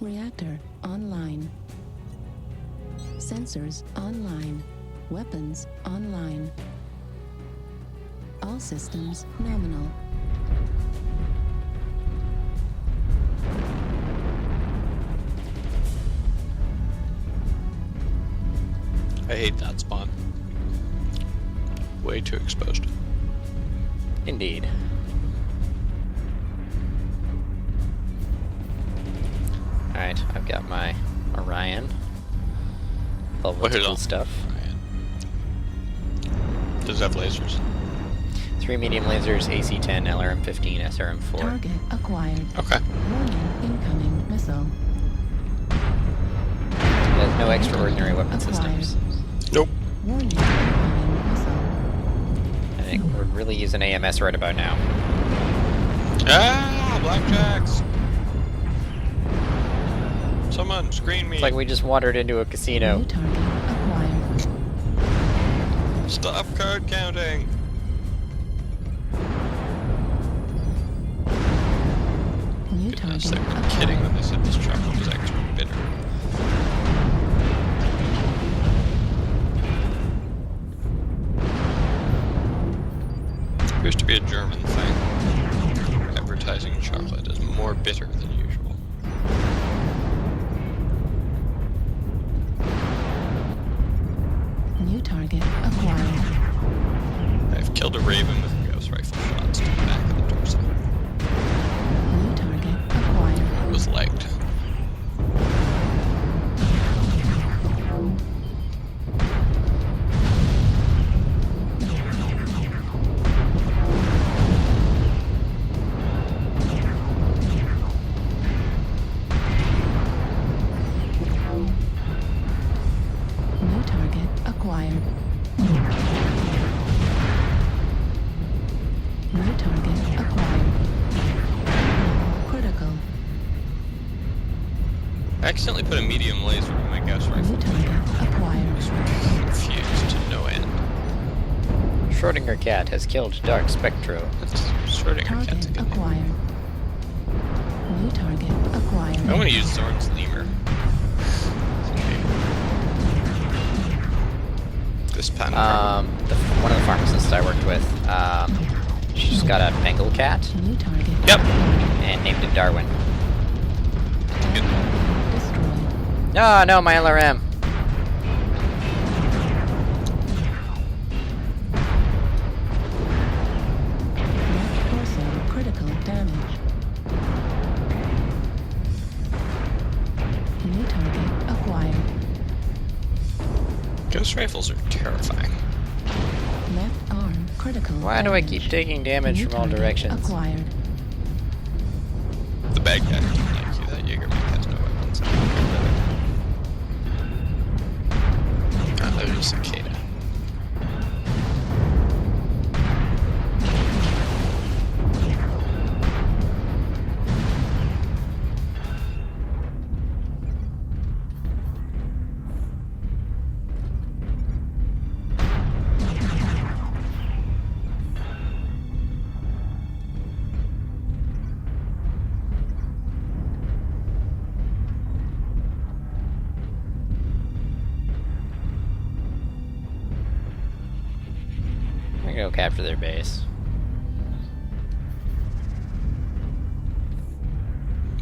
Reactor online. Sensors online. Weapons online. All systems nominal.
hate that spawn. Way too exposed.
Indeed. Alright, I've got my Orion. Love
What
what's
is
cool
all-
stuff.
Does it have lasers?
3 medium lasers, AC-10, LRM-15, SRM-4.
Target acquired.
Okay.
Warning, incoming missile.
There's no extraordinary weapon
Acquired.
systems.
Nope.
Warning, incoming missile.
I think we're really using AMS right about now.
Ah, blackjacks! Someone screen me.
It's like we just wandered into a casino.
New target acquired.
Stop card counting.
New
Goodness,
target
they were kidding when
acquired.
they said this chocolate was extra bitter. Appears to be a German thing. Advertising chocolate as more bitter than usual.
New target acquired.
I've killed a raven with ghost rifle shots to the back of the torso.
New target acquired.
It was legged.
New target acquired. New target acquired. Critical.
I accidentally put a medium laser in my ghost
New
rifle.
target acquired.
Confused to no end.
Schrodinger cat has killed Dark Spectro.
That's Schrodinger cat's a
Target
good name.
acquired. New target acquired.
I want to use Zorn's lemur. This pen.
One of the pharmacists I worked with, she's got a Bengal cat
New target
Yep.
acquired.
and named it Darwin.
Destroyed.
No, no, my LRM.
Left torso critical damage. New target acquired.
Ghost rifles are terrifying.
Left arm critical.
Why do I
damage.
keep taking damage
New
from all
target
directions?
Acquired.
The bad guy doesn't like you. That Jaegermeister has no weapons. Ah, there's a cicada.
I'm gonna go capture their base.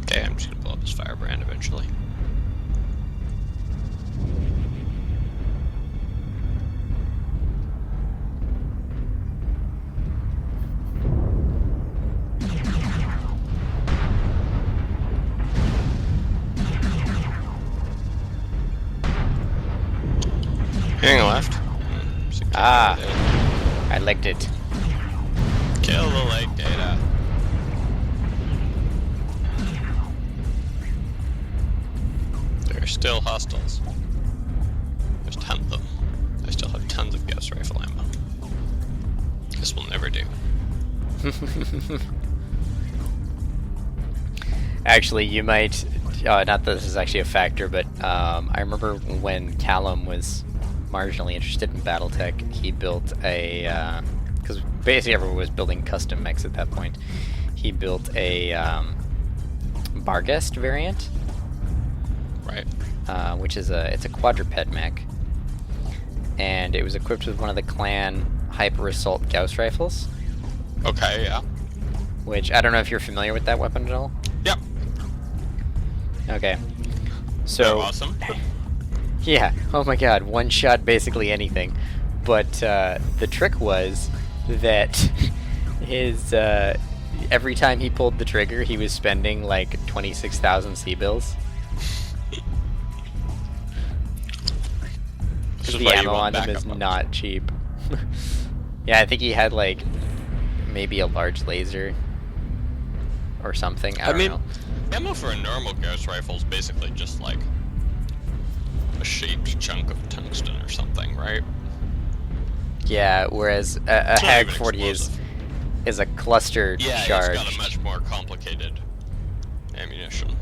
Okay, I'm just gonna blow up this firebrand eventually. Hang left.
Ah. I licked it.
Kill the lake data. There are still hostiles. There's tons of them. I still have tons of ghost rifle ammo. This will never do.
Actually, you might. Not that this is actually a factor, but I remember when Callum was marginally interested in BattleTech, he built a. Because basically everyone was building custom mechs at that point. He built a Barghest variant,
Right.
which is it's a quadruped mech, and it was equipped with one of the clan Hyper Assault Gauss rifles.
Okay, yeah.
Which I don't know if you're familiar with that weapon at all.
Yep.
Okay.
So
So
awesome.
Yeah. Oh my god, one shot basically anything. But the trick was that his every time he pulled the trigger, he was spending like 26,000 C-bills.
This is
The
why you
ammo
want
on them is
backup ones.
not cheap. Yeah, I think he had like maybe a large laser or something. I don't know.
Ammo for a normal ghost rifle is basically just like a shaped chunk of tungsten or something, right?
Yeah, whereas a
It's not
Hag
even
40
explosive.
is a clustered
Yeah,
charge.
it's got a much more complicated ammunition.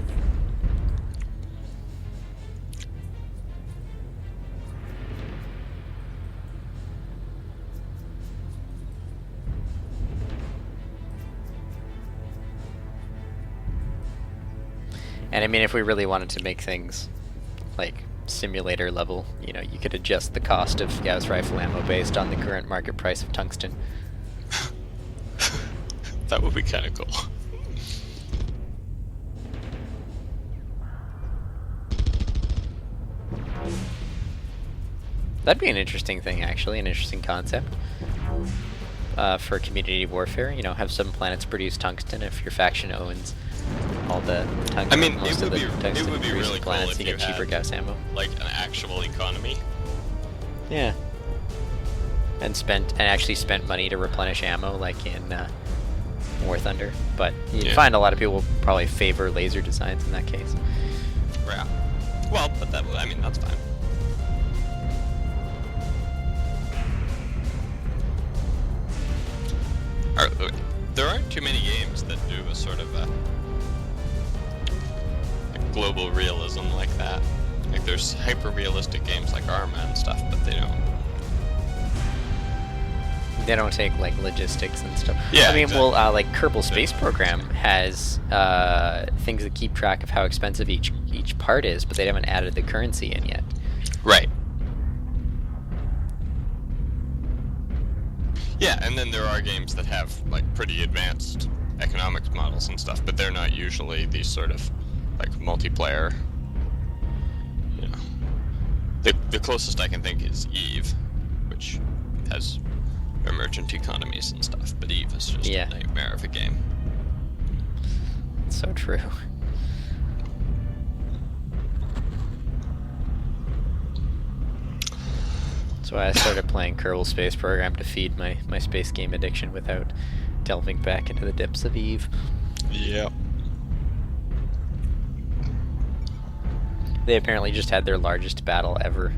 And I mean, if we really wanted to make things like simulator level, you know, you could adjust the cost of Gauss rifle ammo based on the current market price of tungsten.
That would be kind of cool.
That'd be an interesting thing, actually, an interesting concept for community warfare. You know, have some planets produce tungsten if your faction owns all the tungsten.
I mean,
most
it
of
would
the
be
tungsten
really
producing
cool
planets,
if
you
you
get cheaper
had,
Gauss ammo.
like, an actual economy.
Yeah. And actually spent money to replenish ammo, like in War Thunder. But you'd
Yeah.
find a lot of people probably favor laser designs in that case.
Yeah. Well, but that, I mean, that's fine. There aren't too many games that do a sort of a global realism like that. Like, there's hyper-realistic games like Arma and stuff, but they don't.
They don't take like logistics and stuff.
Yeah,
I mean,
exactly.
well, like Kerbal Space Program has things that keep track of how expensive each part is, but they haven't added the currency in yet.
Right. Yeah, and then there are games that have like pretty advanced economics models and stuff, but they're not usually these sort of like multiplayer. You know, the closest I can think is Eve, which has emergent economies and stuff, but Eve is just
Yeah.
a nightmare of a game.
So true. That's why I started playing Kerbal Space Program to feed my space game addiction without delving back into the depths of Eve.
Yep.
They apparently just had their largest battle ever.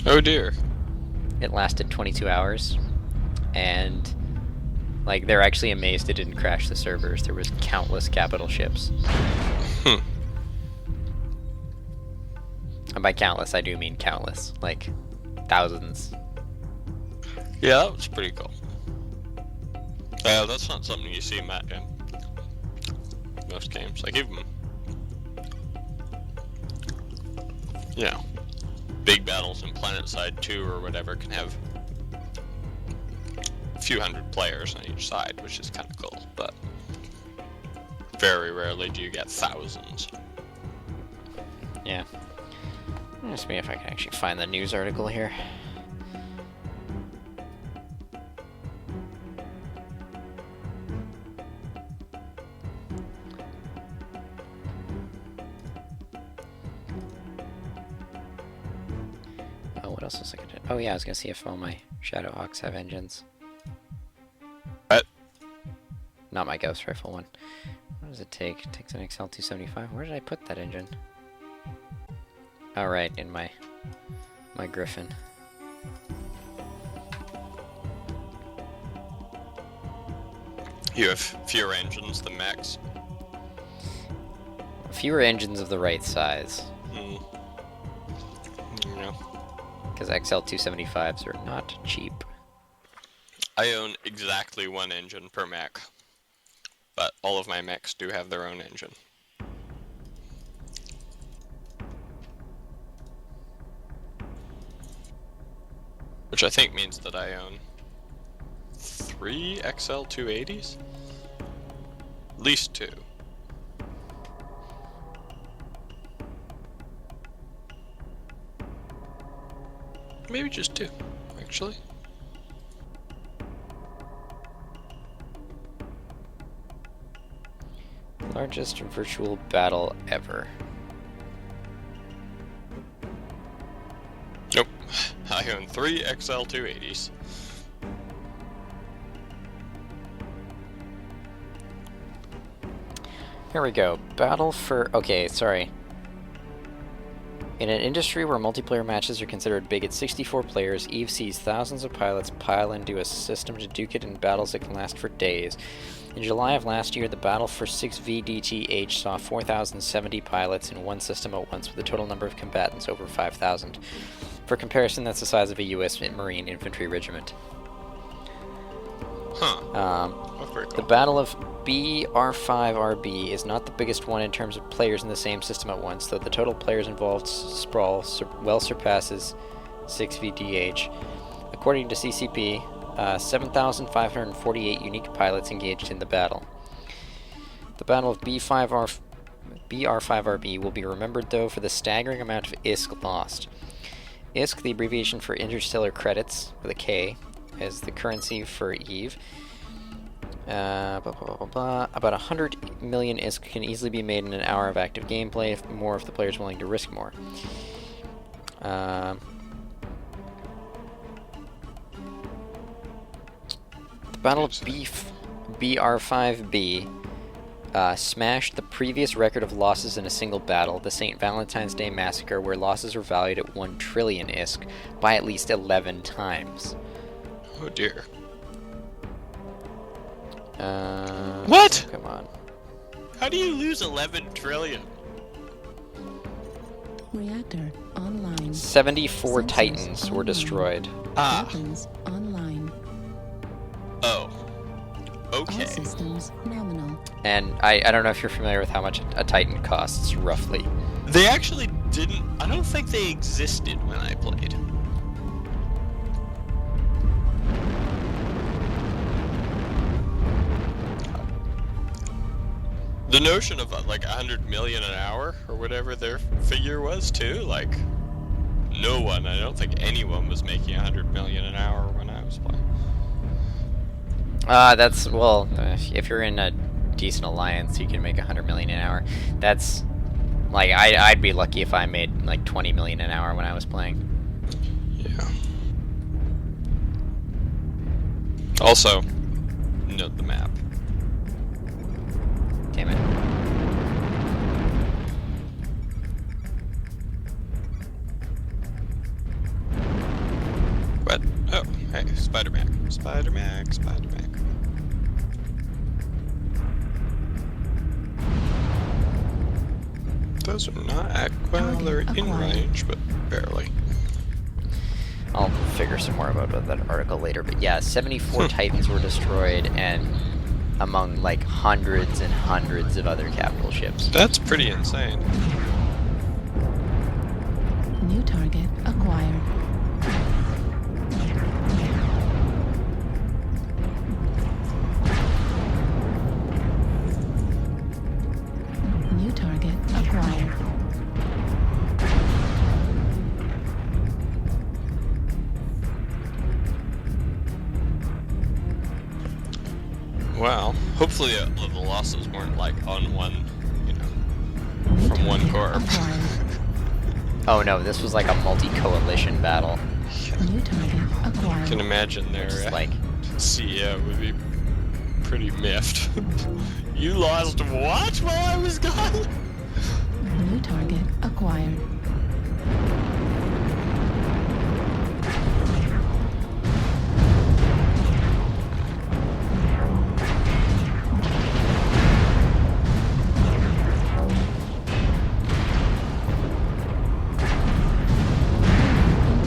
Oh dear.
It lasted 22 hours, and like they're actually amazed it didn't crash the servers. There was countless capital ships.
Hmm.
And by countless, I do mean countless, like thousands.
Yeah, that was pretty cool. That's not something you see in most games. Like even, you know, big battles in PlanetSide 2 or whatever can have a few hundred players on each side, which is kind of cool, but very rarely do you get thousands.
Yeah. Let's see if I can actually find the news article here. Oh, what else was I gonna do? Oh yeah, I was gonna see if all my Shadowhawks have engines.
What?
Not my Ghost Rifle one. What does it take? It takes an XL275. Where did I put that engine? Oh, right, in my Griffin.
You have fewer engines than mechs.
Fewer engines of the right size,
Mm. Yeah.
because XL275s are not cheap.
I own exactly one engine per mech, but all of my mechs do have their own engine. Which I think means that I own 3 XL280s? At least 2.
Maybe just 2, actually.
Largest virtual battle ever.
Nope. I own 3 XL280s.
Here we go. Battle for... Okay, sorry. In an industry where multiplayer matches are considered big at 64 players, EVE sees thousands of pilots pile into a system to duke it in battles that can last for days. In July of last year, the battle for 6VDTH saw 4,070 pilots in one system at once, with a total number of combatants over 5,000. For comparison, that's the size of a U.S. Marine infantry regiment.
Huh. That's very
The
cool.
Battle of BR5RB is not the biggest one in terms of players in the same system at once, though the total players involved well surpasses 6VDH. According to CCP, 7,548 unique pilots engaged in the battle. The Battle of BR5RB will be remembered, though, for the staggering amount of ISK lost. ISK, the abbreviation for Interstellar Credits, with a K, as the currency for EVE. About 100 million ISK can easily be made in an hour of active gameplay, if the player's willing to risk more. The Battle of BR5B smashed the previous record of losses in a single battle, the St. Valentine's Day Massacre, where losses were valued at 1 trillion ISK by at least 11 times.
Oh dear.
What?
Come on.
How do you lose 11 trillion?
Reactor online.
74
Sensors
Titans were
online.
destroyed.
Weapons online.
Oh.
All
Okay.
systems nominal.
And I don't know if you're familiar with how much a Titan costs, roughly.
They actually didn't... I don't think they existed when I played. The notion of like 100 million an hour or whatever their figure was too, like no one, I don't think anyone was making 100 million an hour when I was playing.
That's, well, if you're in a decent alliance, you can make 100 million an hour. That's, like, I'd be lucky if I made like 20 million an hour when I was playing.
Yeah. Also, note the map.
Damn it.
What? Oh, hey, Spider-Man. Spider-Man, Spider-Man. Those are not well, they're in
Acquired.
range, but barely.
I'll figure some more about that article later, but yeah, 74 Titans were destroyed, and among like hundreds and hundreds of other capital ships.
That's pretty insane.
New target acquired. New target acquired.
Well, hopefully the losses weren't like on one, you know,
New
from one
target
corp.
acquired.
Oh no, this was like a multi-coalition battle.
New target
I
acquired.
can imagine their
Just like,
CEO would be pretty miffed. You lost what while I was gone?
New target acquired.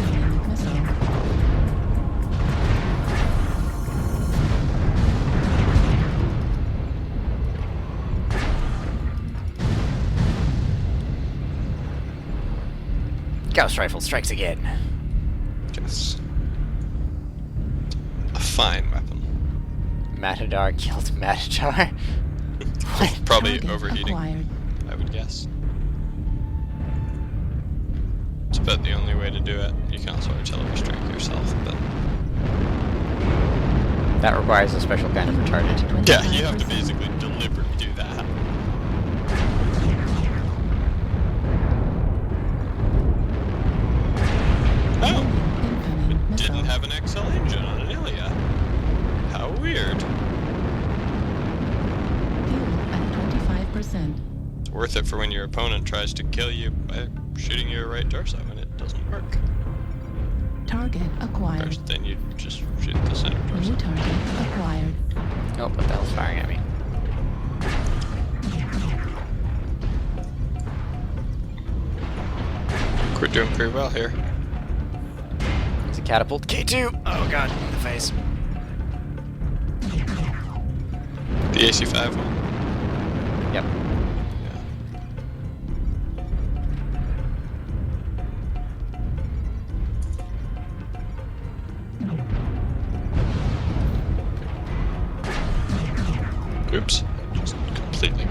Incoming missile.
Gauss rifle strikes again.
Yes. A fine weapon.
Matador killed Matador. What?
Probably
Target
overheating,
acquired.
I would guess. about the only way to do it. You can also artillery strike yourself, but
That requires a special kind of retarded.
yeah, you have to basically deliberately do that. Oh,
Incoming
it
missile.
didn't have an XL engine on an Ilia. How weird.
Fuel at 25%.
It's worth it for when your opponent tries to kill you by shooting your right torso and it doesn't work.
Target acquired.
First, then you just shoot the center torso.
New target acquired.
Oh, what the hell's firing at me?
We're doing pretty well here.
It's a catapult. K2! Oh god, in the face.
The AC-5 one.
Yep.
Oops. Just completely.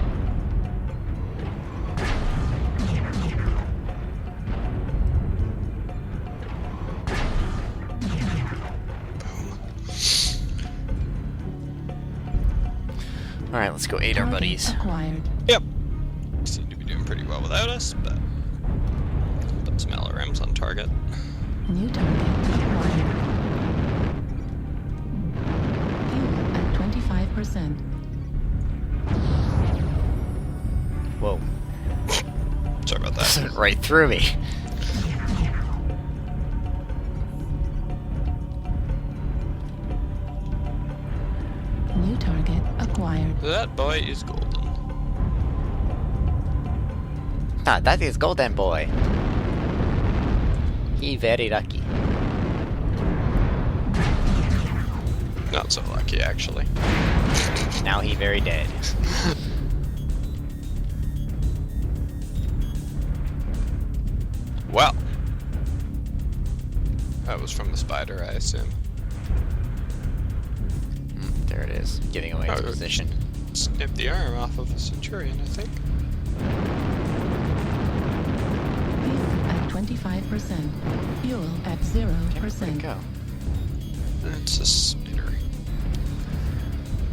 Alright, let's go aid our
Target
buddies.
acquired.
Yep. Seem to be doing pretty well without us, but put some LRMs on target.
New target acquired. Fuel at 25%.
Whoa.
Sorry about that.
Went right through me.
New target acquired.
That boy is golden.
Ah, that is golden boy. He very lucky.
Not so lucky, actually.
Now he very dead.
Well. That was from the spider, I assume.
There it is, giving away its
Oh,
position.
Snip the arm off of a Centurion, I think.
Fuel at 25%. Fuel at
Where'd it
0%.
go?
It's a spitter.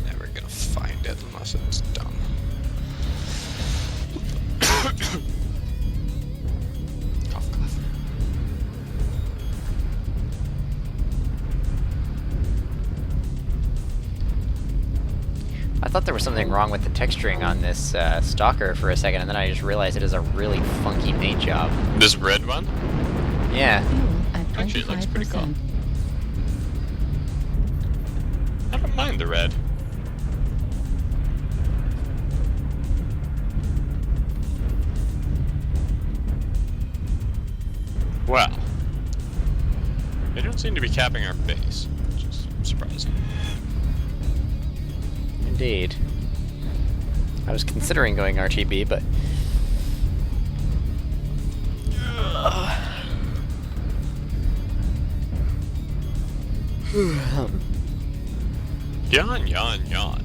Never gonna find it unless it's done. Cough, cough.
I thought there was something wrong with the texturing on this stalker for a second, and then I just realized it is a really funky paint job.
This red one?
Yeah.
Fuel at 25%.
Actually, it looks pretty cool. I don't mind the red. Well, they don't seem to be capping our base, which is surprising.
Indeed. I was considering going RTB, but...
Yawn, yawn, yawn.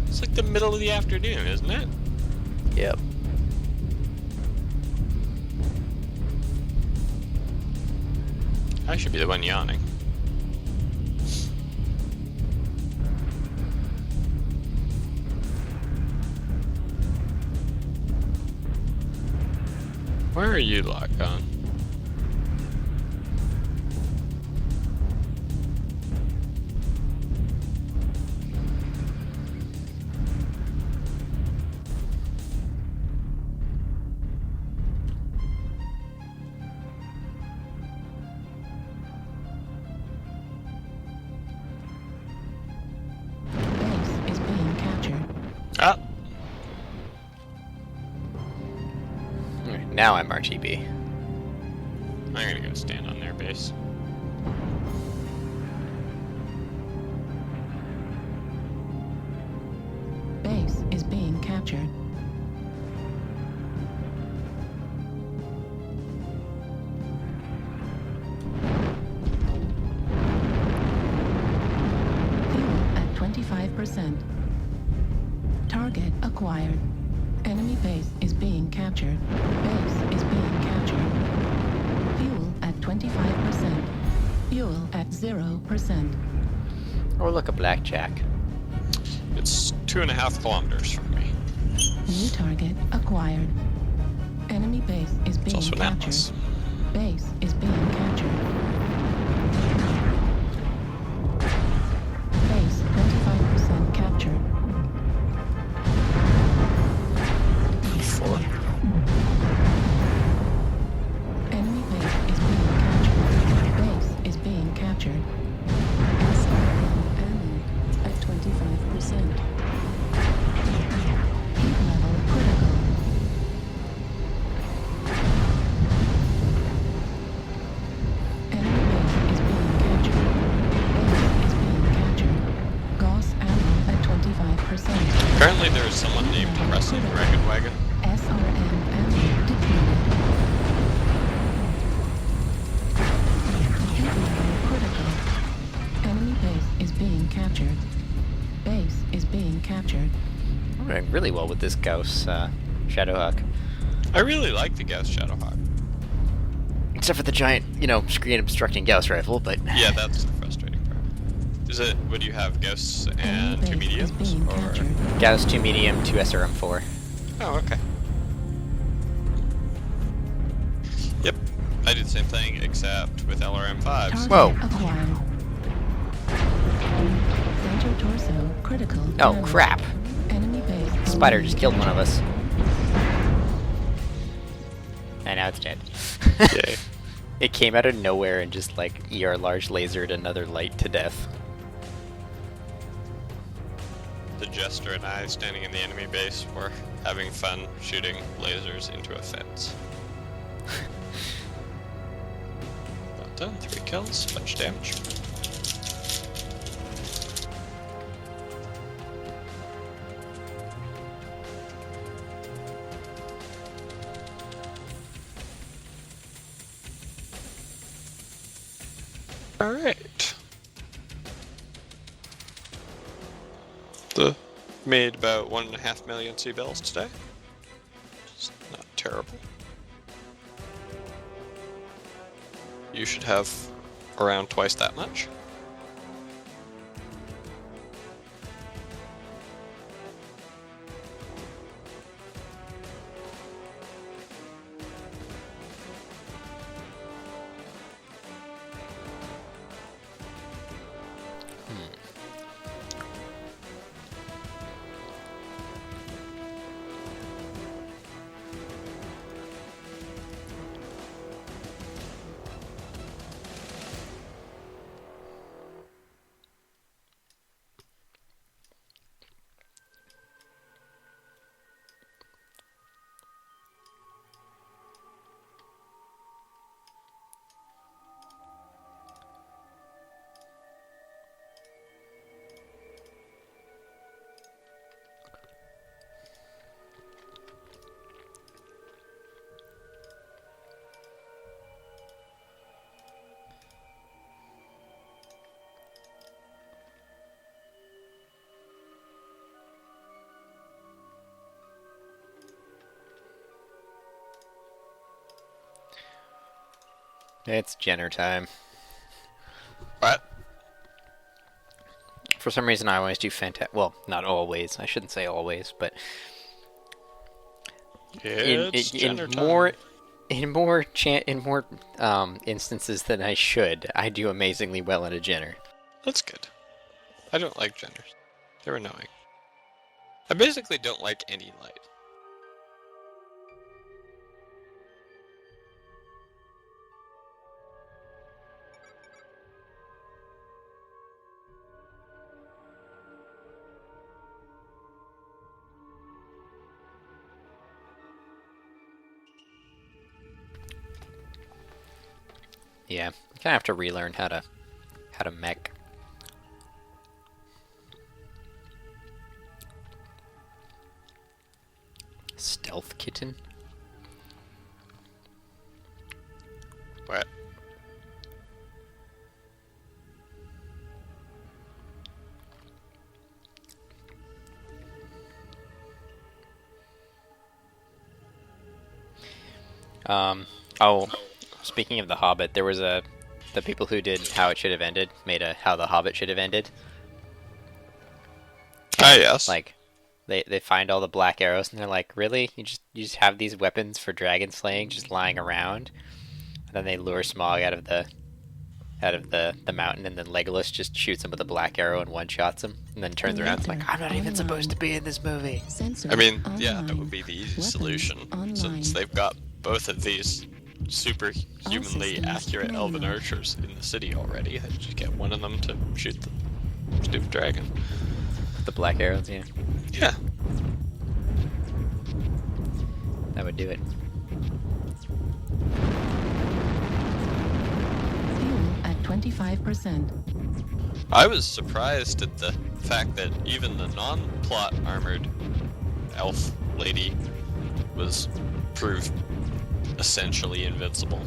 It's like the middle of the afternoon, isn't it?
Yep.
I should be the one yawning. Where are you locked on?
Base is being captured.
Ah,
Now I'm RTB.
I'm gonna go stand on their base.
Base is being captured. Fuel at 25%. Target acquired. Enemy base is being captured. Base is being captured. 25%. Fuel at 0%.
Or look, a blackjack.
It's 2.5 kilometers from me.
New target acquired. Enemy base is
It's
being
also an
captured.
atlas.
Base is being captured. Base 25% captured.
4.
Enemy base is being captured. Base is being captured. SRM ammo at 25%. Heat level critical. Enemy base is being captured. Base is being captured. Gauss ammo at 25%.
Apparently there is someone named Crescent Dragon Wagon.
SRM ammo depleted. Heat level critical. Enemy base is being captured. Base is being captured.
I'm doing really well with this Gauss Shadowhawk.
I really like the Gauss Shadowhawk.
Except for the giant, screen obstructing Gauss rifle, but...
Yeah, that's the frustrating part. Is it, what do you have, Gauss and 2
Enemy base is
mediums?
being
Or...
captured.
Gauss 2 medium, 2 SRM4.
Oh, okay. Yep, I did the same thing, except with LRM5s.
Target
Whoa.
acquired. Center torso critical.
Oh,
damage.
crap.
Enemy base.
Spider just killed one of us. And now it's dead.
Yay.
It came out of nowhere and just ER large lasered another light to death.
The Jester and I, standing in the enemy base, were having fun shooting lasers into a fence. Well done, 3 kills, much damage. Alright. Made about 1.5 million C-bills today. It's not terrible. You should have around twice that much.
It's Jenner time.
What?
For some reason, I always do well, not always. I shouldn't say always, but
It's Jenner time.
in more instances than I should, I do amazingly well at a Jenner.
That's good. I don't like Jenners. They're annoying. I basically don't like any light.
Yeah, you kind of have to relearn how to mech. Stealth kitten?
What?
Oh, Speaking of The Hobbit, there was the people who did How It Should Have Ended made a How the Hobbit Should Have Ended.
Ah, yes.
Like, they find all the black arrows and they're like, really? You just have these weapons for dragon slaying just lying around? And then they lure Smaug out of the mountain, and then Legolas just shoots him with a black arrow and one-shots him, and then turns around and is like, I'm not even supposed to be in this movie.
I mean, yeah, that would be the easy solution, since they've got both of these superhumanly accurate elven archers in the city already. They just get one of them to shoot the stupid dragon.
The black arrows, yeah.
Yeah.
That would do it.
Fuel at 25%.
I was surprised at the fact that even the non-plot armored elf lady was proved essentially invincible.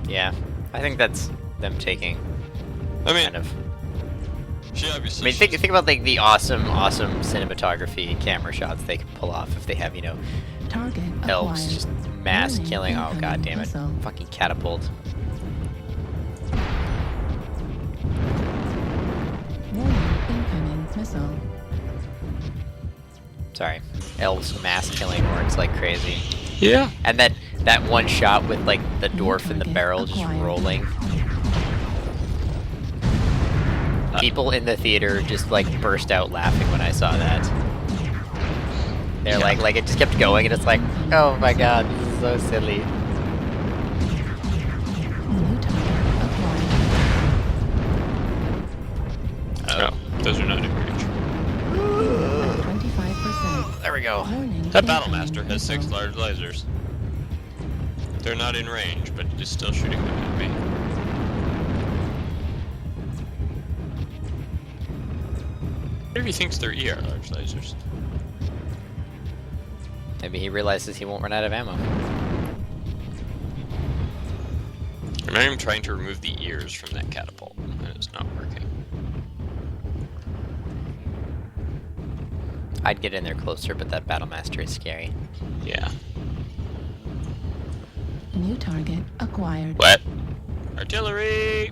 Yeah, I think that's them taking
I mean,
kind of...
she
I
obviously...
mean, think about like the awesome cinematography camera shots they can pull off if they have, you know,
Target
elves
acquired.
just mass
Warning,
killing. Oh
incoming
god damn it!
missile.
Fucking catapult.
Warning, incoming missile.
Sorry, elves mass killing orcs like crazy.
Yeah.
And then that one shot with like the dwarf in the
target
barrel just
acquired.
rolling. People in the theater just like burst out laughing when I saw that. They're
Yeah.
like it just kept going, and it's like, oh my god, this is so silly.
New target acquired.
Oh, those are not in range.
25%.
There we go.
Warning,
That
incoming
Battlemaster has 6
missile.
large lasers. They're not in range, but it is still shooting them at me. What if he thinks they're ER large lasers?
Maybe he realizes he won't run out of ammo.
I'm trying to remove the ears from that catapult, and it's not working.
I'd get in there closer, but that Battlemaster is scary.
Yeah.
New target acquired.
What? Artillery!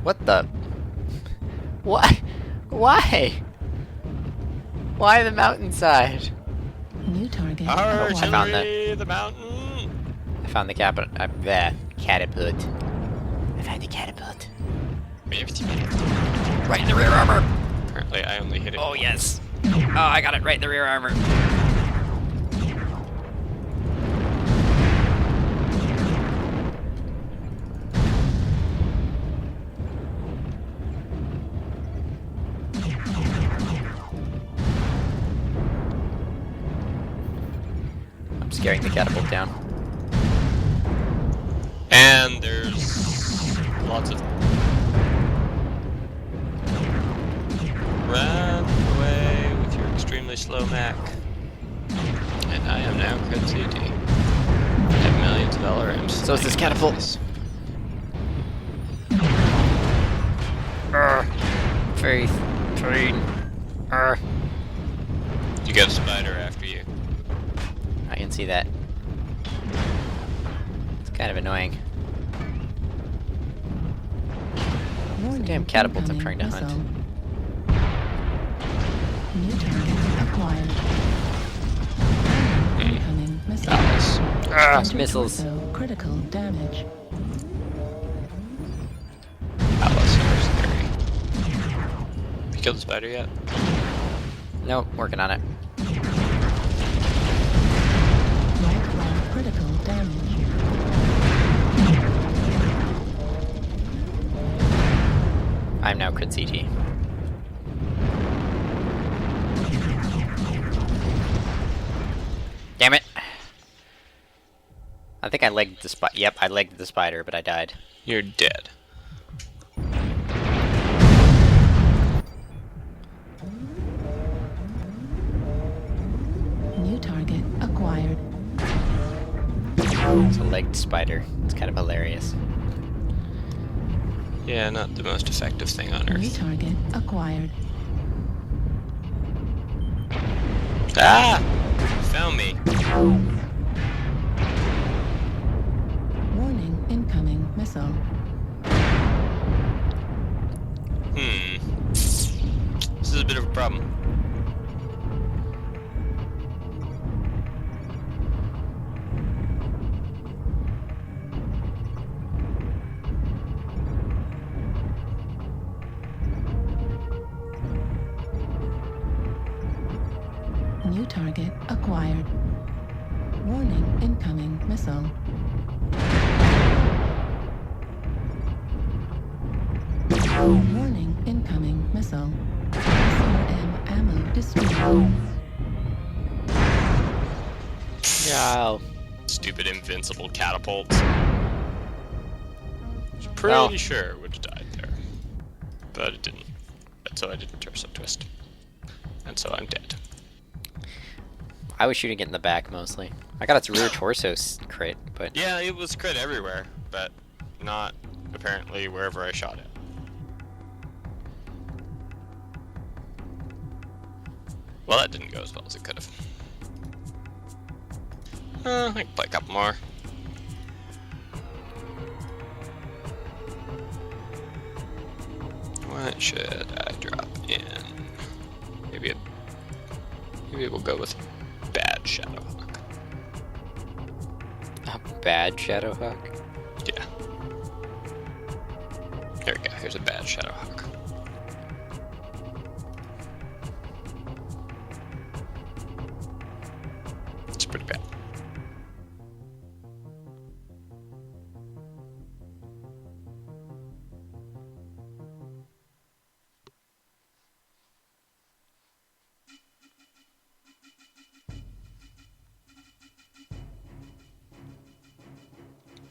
What the? Why? Why? Why the mountainside?
New target
Artillery!
acquired.
found that.
The mountain!
I found the catapult. Catapult. I found the catapult. Right in the rear armor.
Apparently, I only hit it.
Oh yes. Oh, I got it right in the rear armor. I'm scaring the catapult down.
And there's lots of... Run away with your extremely slow Mac. And I am now Cred CT. I have millions of LRMs.
So is this catapult. Faith. Train.
You got a spider after you.
I can see that. It's kind of annoying.
Warning,
Damn catapult I'm trying
incoming
to hunt.
missile. New target acquired. Incoming missile.
Alice.
Enter
missiles.
torso, critical damage.
Alice, mercenary. You killed the spider yet?
Nope, working on it.
Right claw, critical damage.
I'm now crit CT. Damn it! I think I legged the spider. Yep, I legged the spider, but I died.
You're dead.
New target acquired.
It's a legged spider. It's kind of hilarious.
Yeah, not the most effective thing on
New
Earth.
target acquired.
Ah! You found me.
Warning, incoming missile.
This is a bit of a problem.
New target acquired. Warning, incoming missile. Warning, incoming missile. SRM ammo destroyed.
No.
Stupid invincible catapults. Was pretty
Well.
sure it would have died there. But it didn't. And so I didn't Torso Twist. And so I'm dead.
I was shooting it in the back mostly. I got its rear torso crit, but
Yeah, it was crit everywhere, but not apparently wherever I shot it. Well, that didn't go as well as it could have. I can play a couple more. What should I drop in? Maybe we'll go with bad Shadowhawk.
a bad Shadowhawk.
Yeah. There we go. Here's a bad Shadowhawk. It's pretty bad.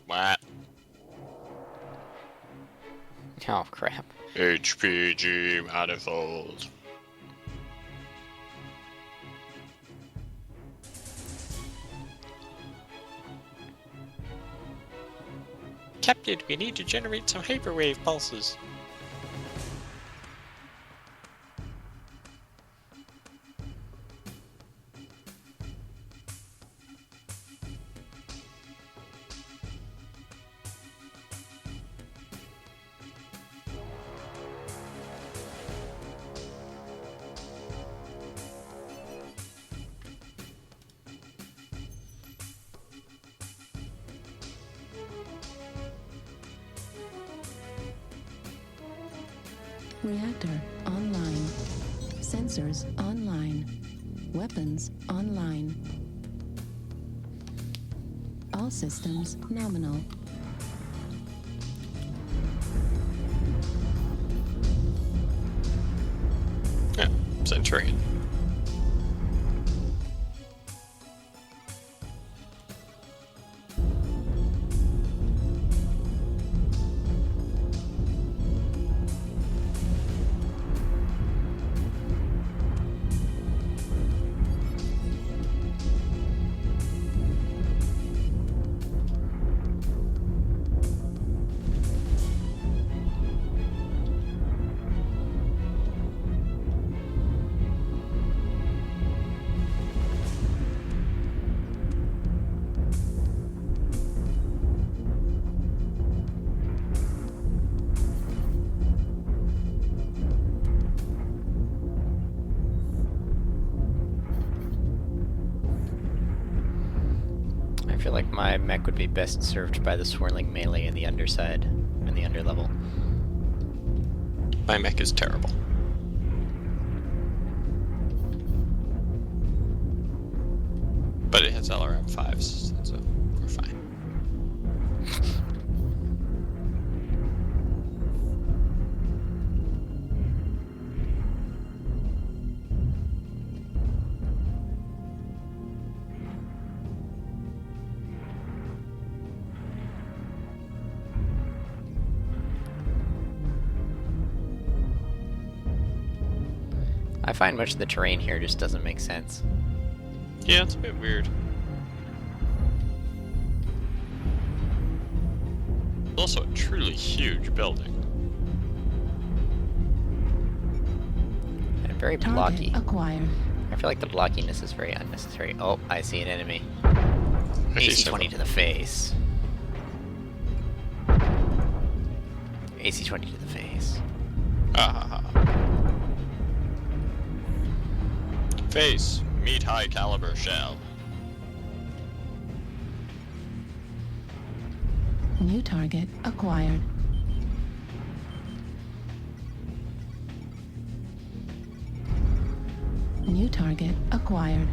What?
Oh crap.
HPG manifolds. Captain, we need to generate some hyperwave pulses.
Reactor online. Sensors online. Weapons online. All systems nominal.
Yeah, Centurion.
I feel like my mech would be best served by the swirling melee in the underside, in the underlevel.
My mech is terrible. But it has LRM 5s, so we're fine.
I find much of the terrain here just doesn't make sense.
Yeah, it's a bit weird. It's also a truly huge building.
And very
Target
blocky.
acquired.
I I feel like the blockiness is very unnecessary. Oh, I see an enemy.
I see
AC-20 to the face. AC-20 to the face.
Ah. Face. Meet high caliber shell.
New target acquired. New target acquired.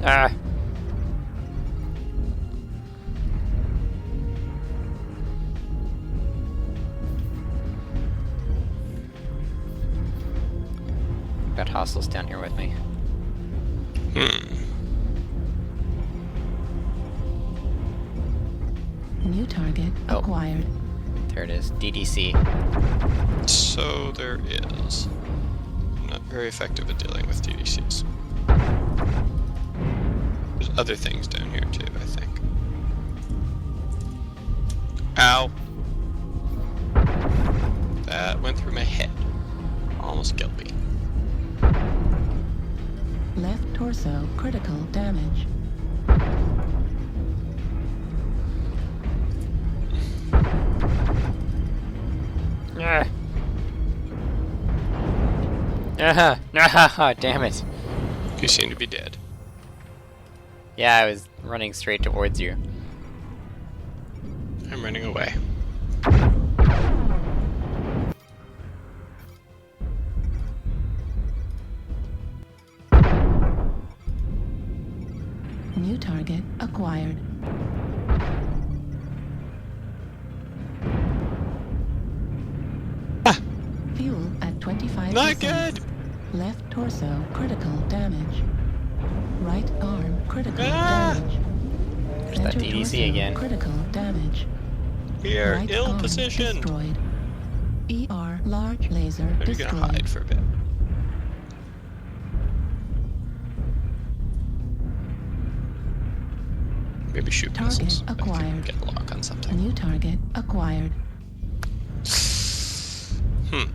Ah! Got hostiles down here with me.
New target
Oh.
acquired.
There it is. DDC.
So there is. Not very effective at dealing with DDCs. There's other things down here too, I think. Ow. That went through my head. Almost killed me.
Left torso critical damage.
Ah! Ah! Ah! Damn it!
You seem to be dead.
Yeah, I was running straight towards you.
I'm running away.
New target acquired. Fuel at 25%.
Not good!
Left torso critical damage. Right arm critical
Ah!
damage.
There's that
Center
DDC
torso
again.
Critical damage.
We are
Right
ill
arm
positioned.
Destroyed. ER large laser
I'm
destroyed.
gonna hide for a bit. Maybe shoot
Target
missiles. I can
acquired.
get a lock on something.
New target acquired.
Hmm.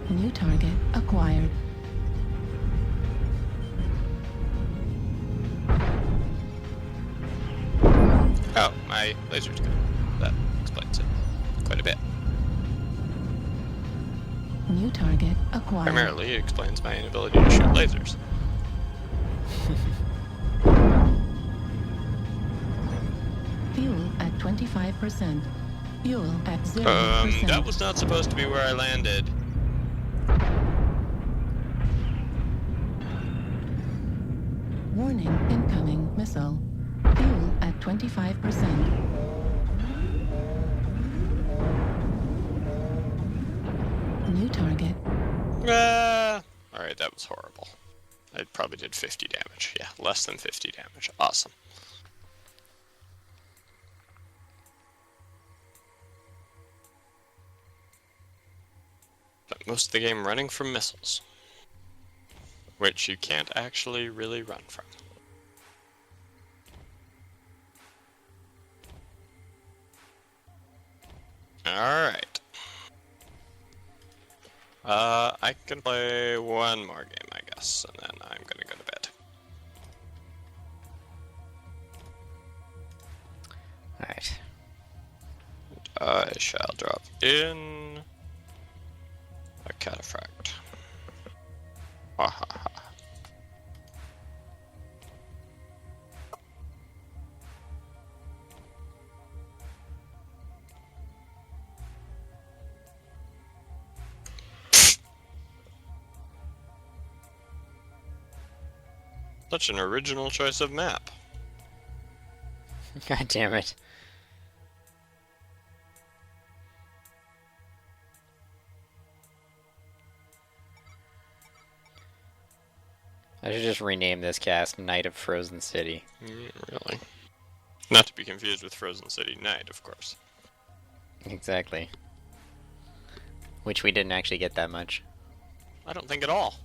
New target acquired.
Oh, my laser's good. That explains it quite a bit.
New target acquired.
Primarily, it explains my inability to shoot lasers.
Fuel at 25%. Fuel at 0%.
That was not supposed to be where I landed.
Warning, incoming missile. Fuel at 25%. New target.
Alright, that was horrible. I probably did 50 damage. Yeah, less than 50 damage. Awesome. But most of the game running from missiles. Which you can't actually really run from. Alright. I can play one more game, I guess, and then I'm gonna go to bed.
Alright.
I shall drop in a cataphract. Ha ha ha. Such an original choice of map.
God damn it. I should just rename this cast Night of Frozen City.
Really? Not to be confused with Frozen City Night, of course.
Exactly. Which we didn't actually get that much.
I don't think at all.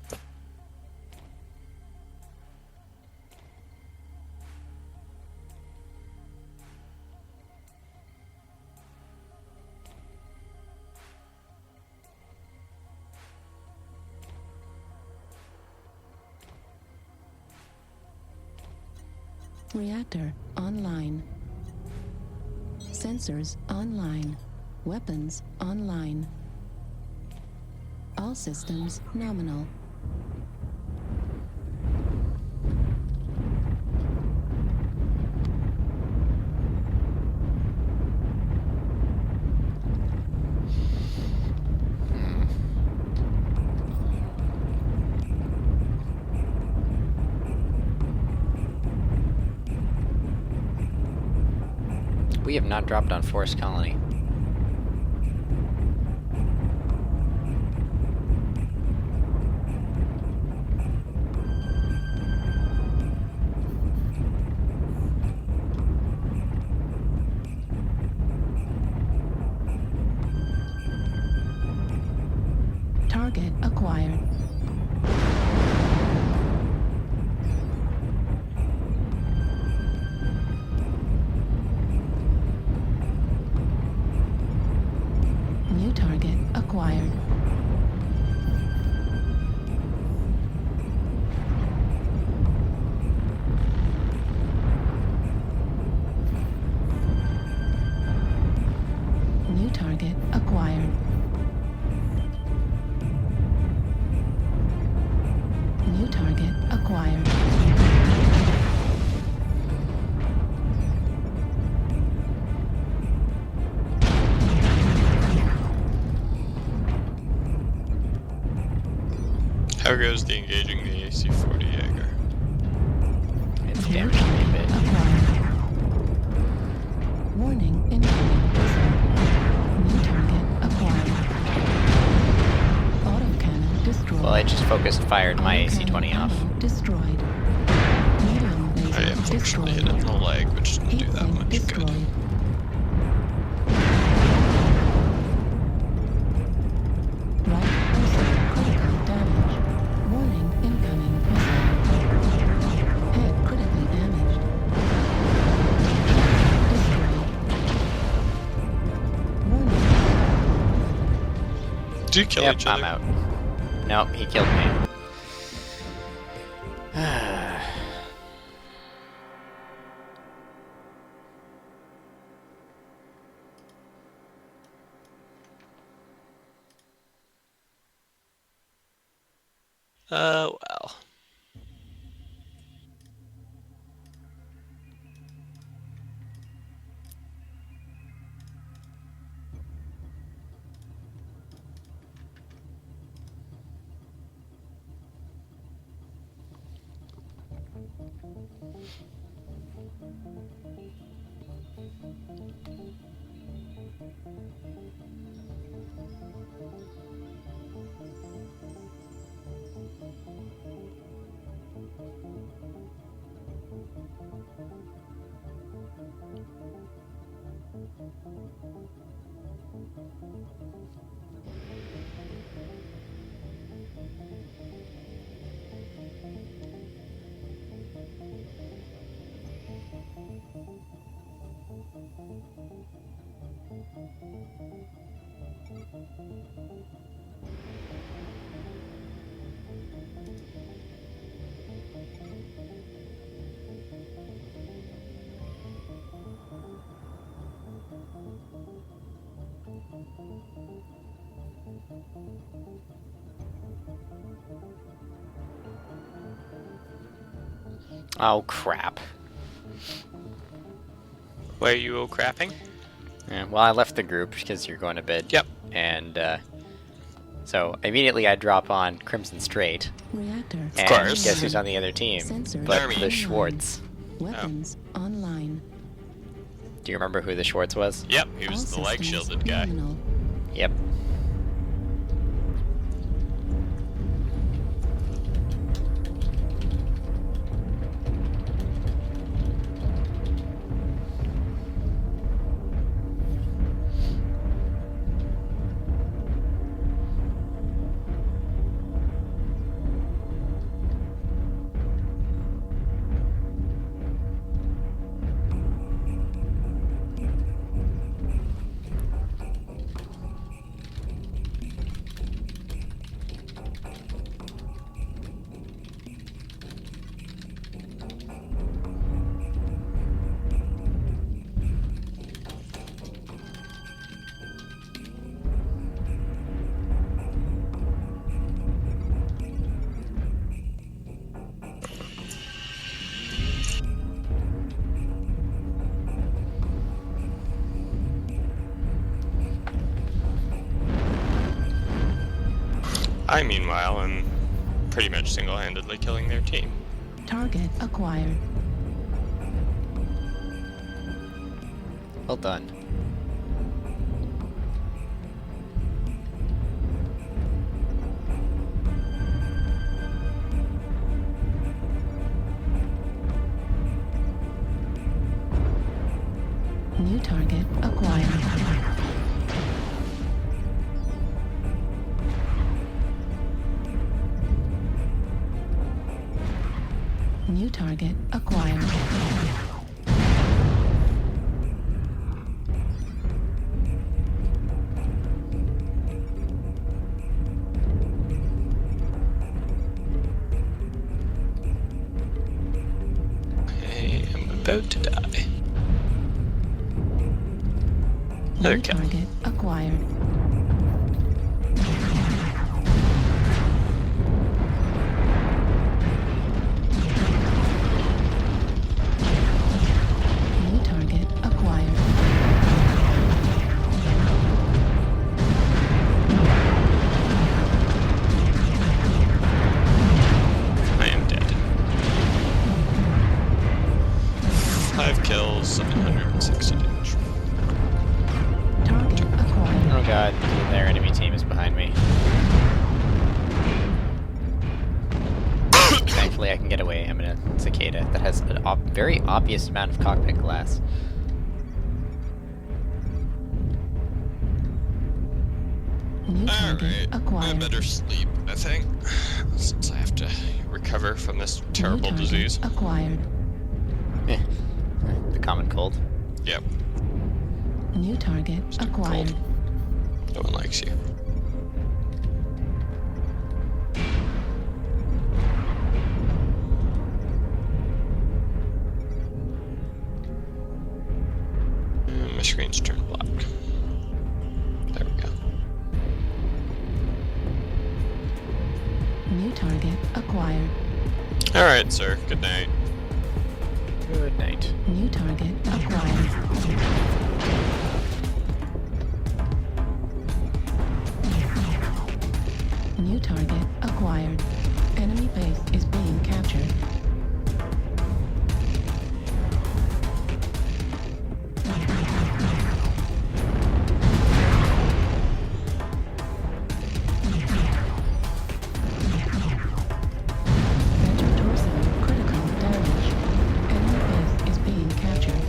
Reactor online. Sensors online. Weapons online. All systems nominal.
We have not dropped on Forest Colony.
Target acquired. New target acquired. New target acquired. New target acquired.
How goes the engaging the AC-40 Jaeger?
It's
New
damaged me a
target
bit.
acquired. Warning incoming missile. New target acquired. Autocannon destroyed.
Well, I just focused fired my AC-20 off.
Ammo destroyed. Medium laser
I unfortunately hit
destroyed.
it in the leg, which didn't do that
Heat sink
much
destroyed.
good.
Right missile critical damage. Warning incoming missile. Head critically damaged. Destroyed. Warning.
Did you kill
Yep,
each other?
I'm out. Nope, he killed me.
Well.
Oh, crap.
Why are you all crapping?
Yeah, well, I left the group because you're going to bed.
Yep.
And, so immediately I drop on Crimson Strait.
Reactor.
And
course.
guess who's on the other team?
Sensors
But
Jeremy.
the Schwartz.
Weapons online.
Do you remember who the Schwartz was?
Yep, he was
All
the leg
systems
shielded guy.
nominal.
Yep.
I, meanwhile, am pretty much single-handedly killing their team.
Target acquired.
Well done.
New target acquired. New target acquired.
I am about to die.
New
Okay.
target acquired. New target acquired.
I am dead. 5 kills, 760 damage.
Target acquired.
Oh god, their enemy team is behind me. Thankfully I can get away. I'm in a cicada that has a very obvious amount of cockpit glass.
New target
Alright, I
acquired.
better sleep, I think, since I have to recover from this
New
terrible
target
disease.
acquired.
The common cold.
Yep,
New target
Stupid
acquired.
cold. No one likes you. My screen's turned black. There we go.
New target acquired.
Alright, sir. Good night.
Good night.
New target acquired. New target acquired. Enemy base is being captured. Ventral torso critical damage. Enemy base is being captured.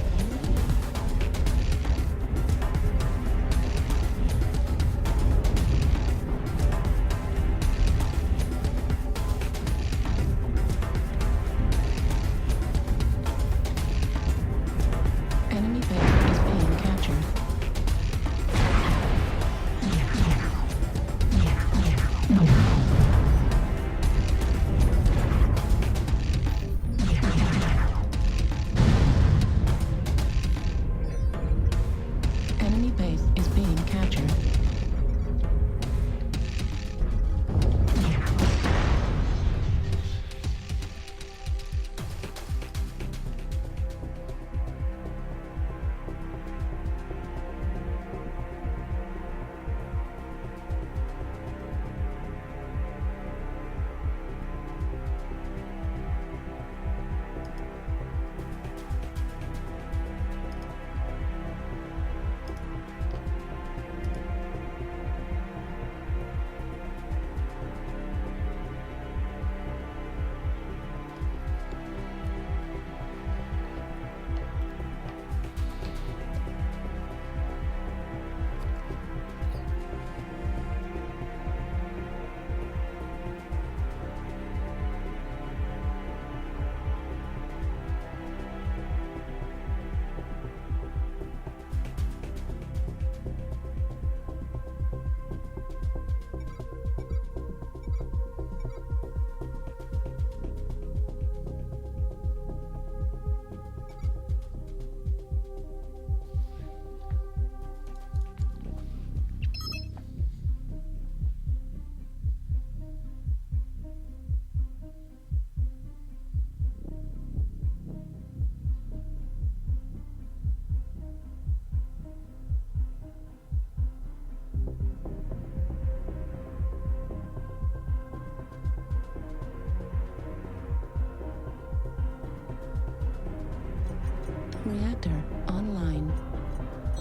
Reactor online.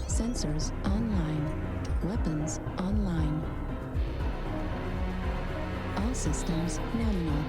Sensors online. Weapons online. All systems nominal.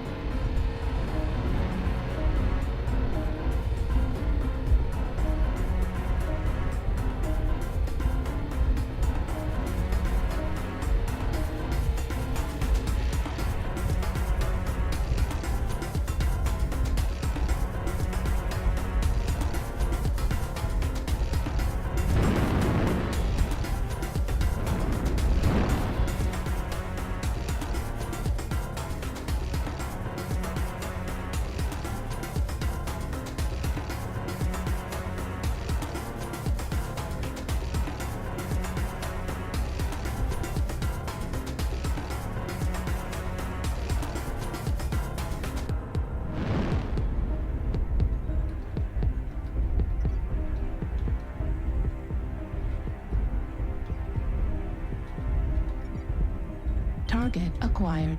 Target acquired.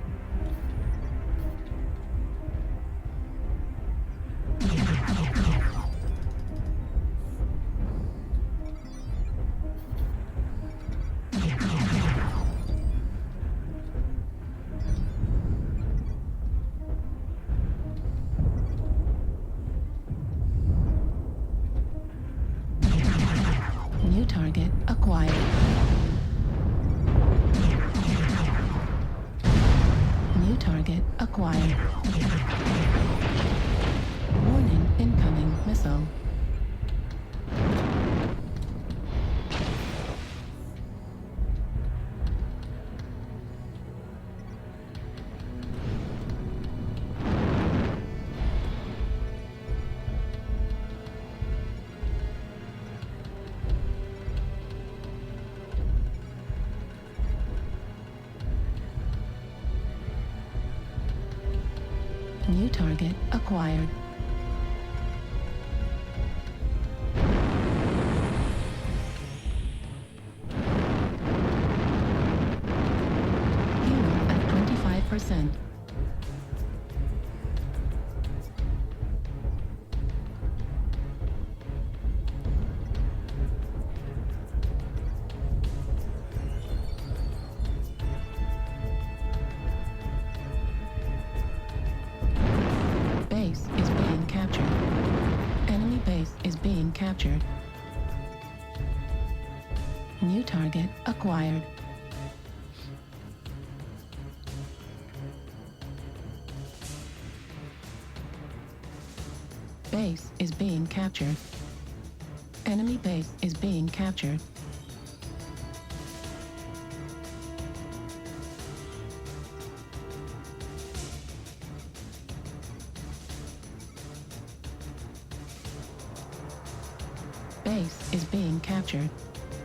New target acquired. New target acquired. Warning, incoming missile. New target acquired. Fuel at 25%. Base is being captured. Enemy base is being captured. New target acquired. Base is being captured. Enemy base is being captured. Base is being captured.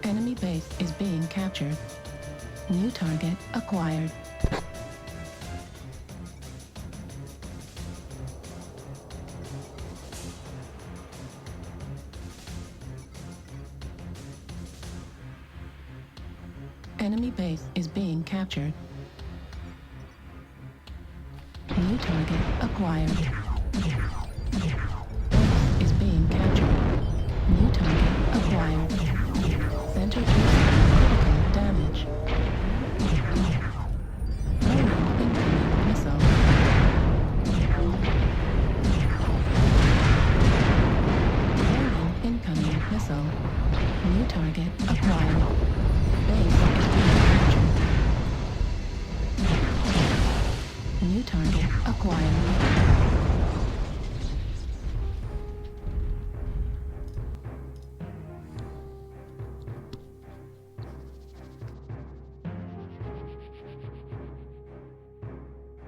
Enemy base is being captured. New target acquired. Enemy base is being captured. New target acquired. Base is being captured. New target acquired. Center critical damage. Warning, incoming missile. Warning, incoming missile. New target acquired. Base is being captured. New target acquired.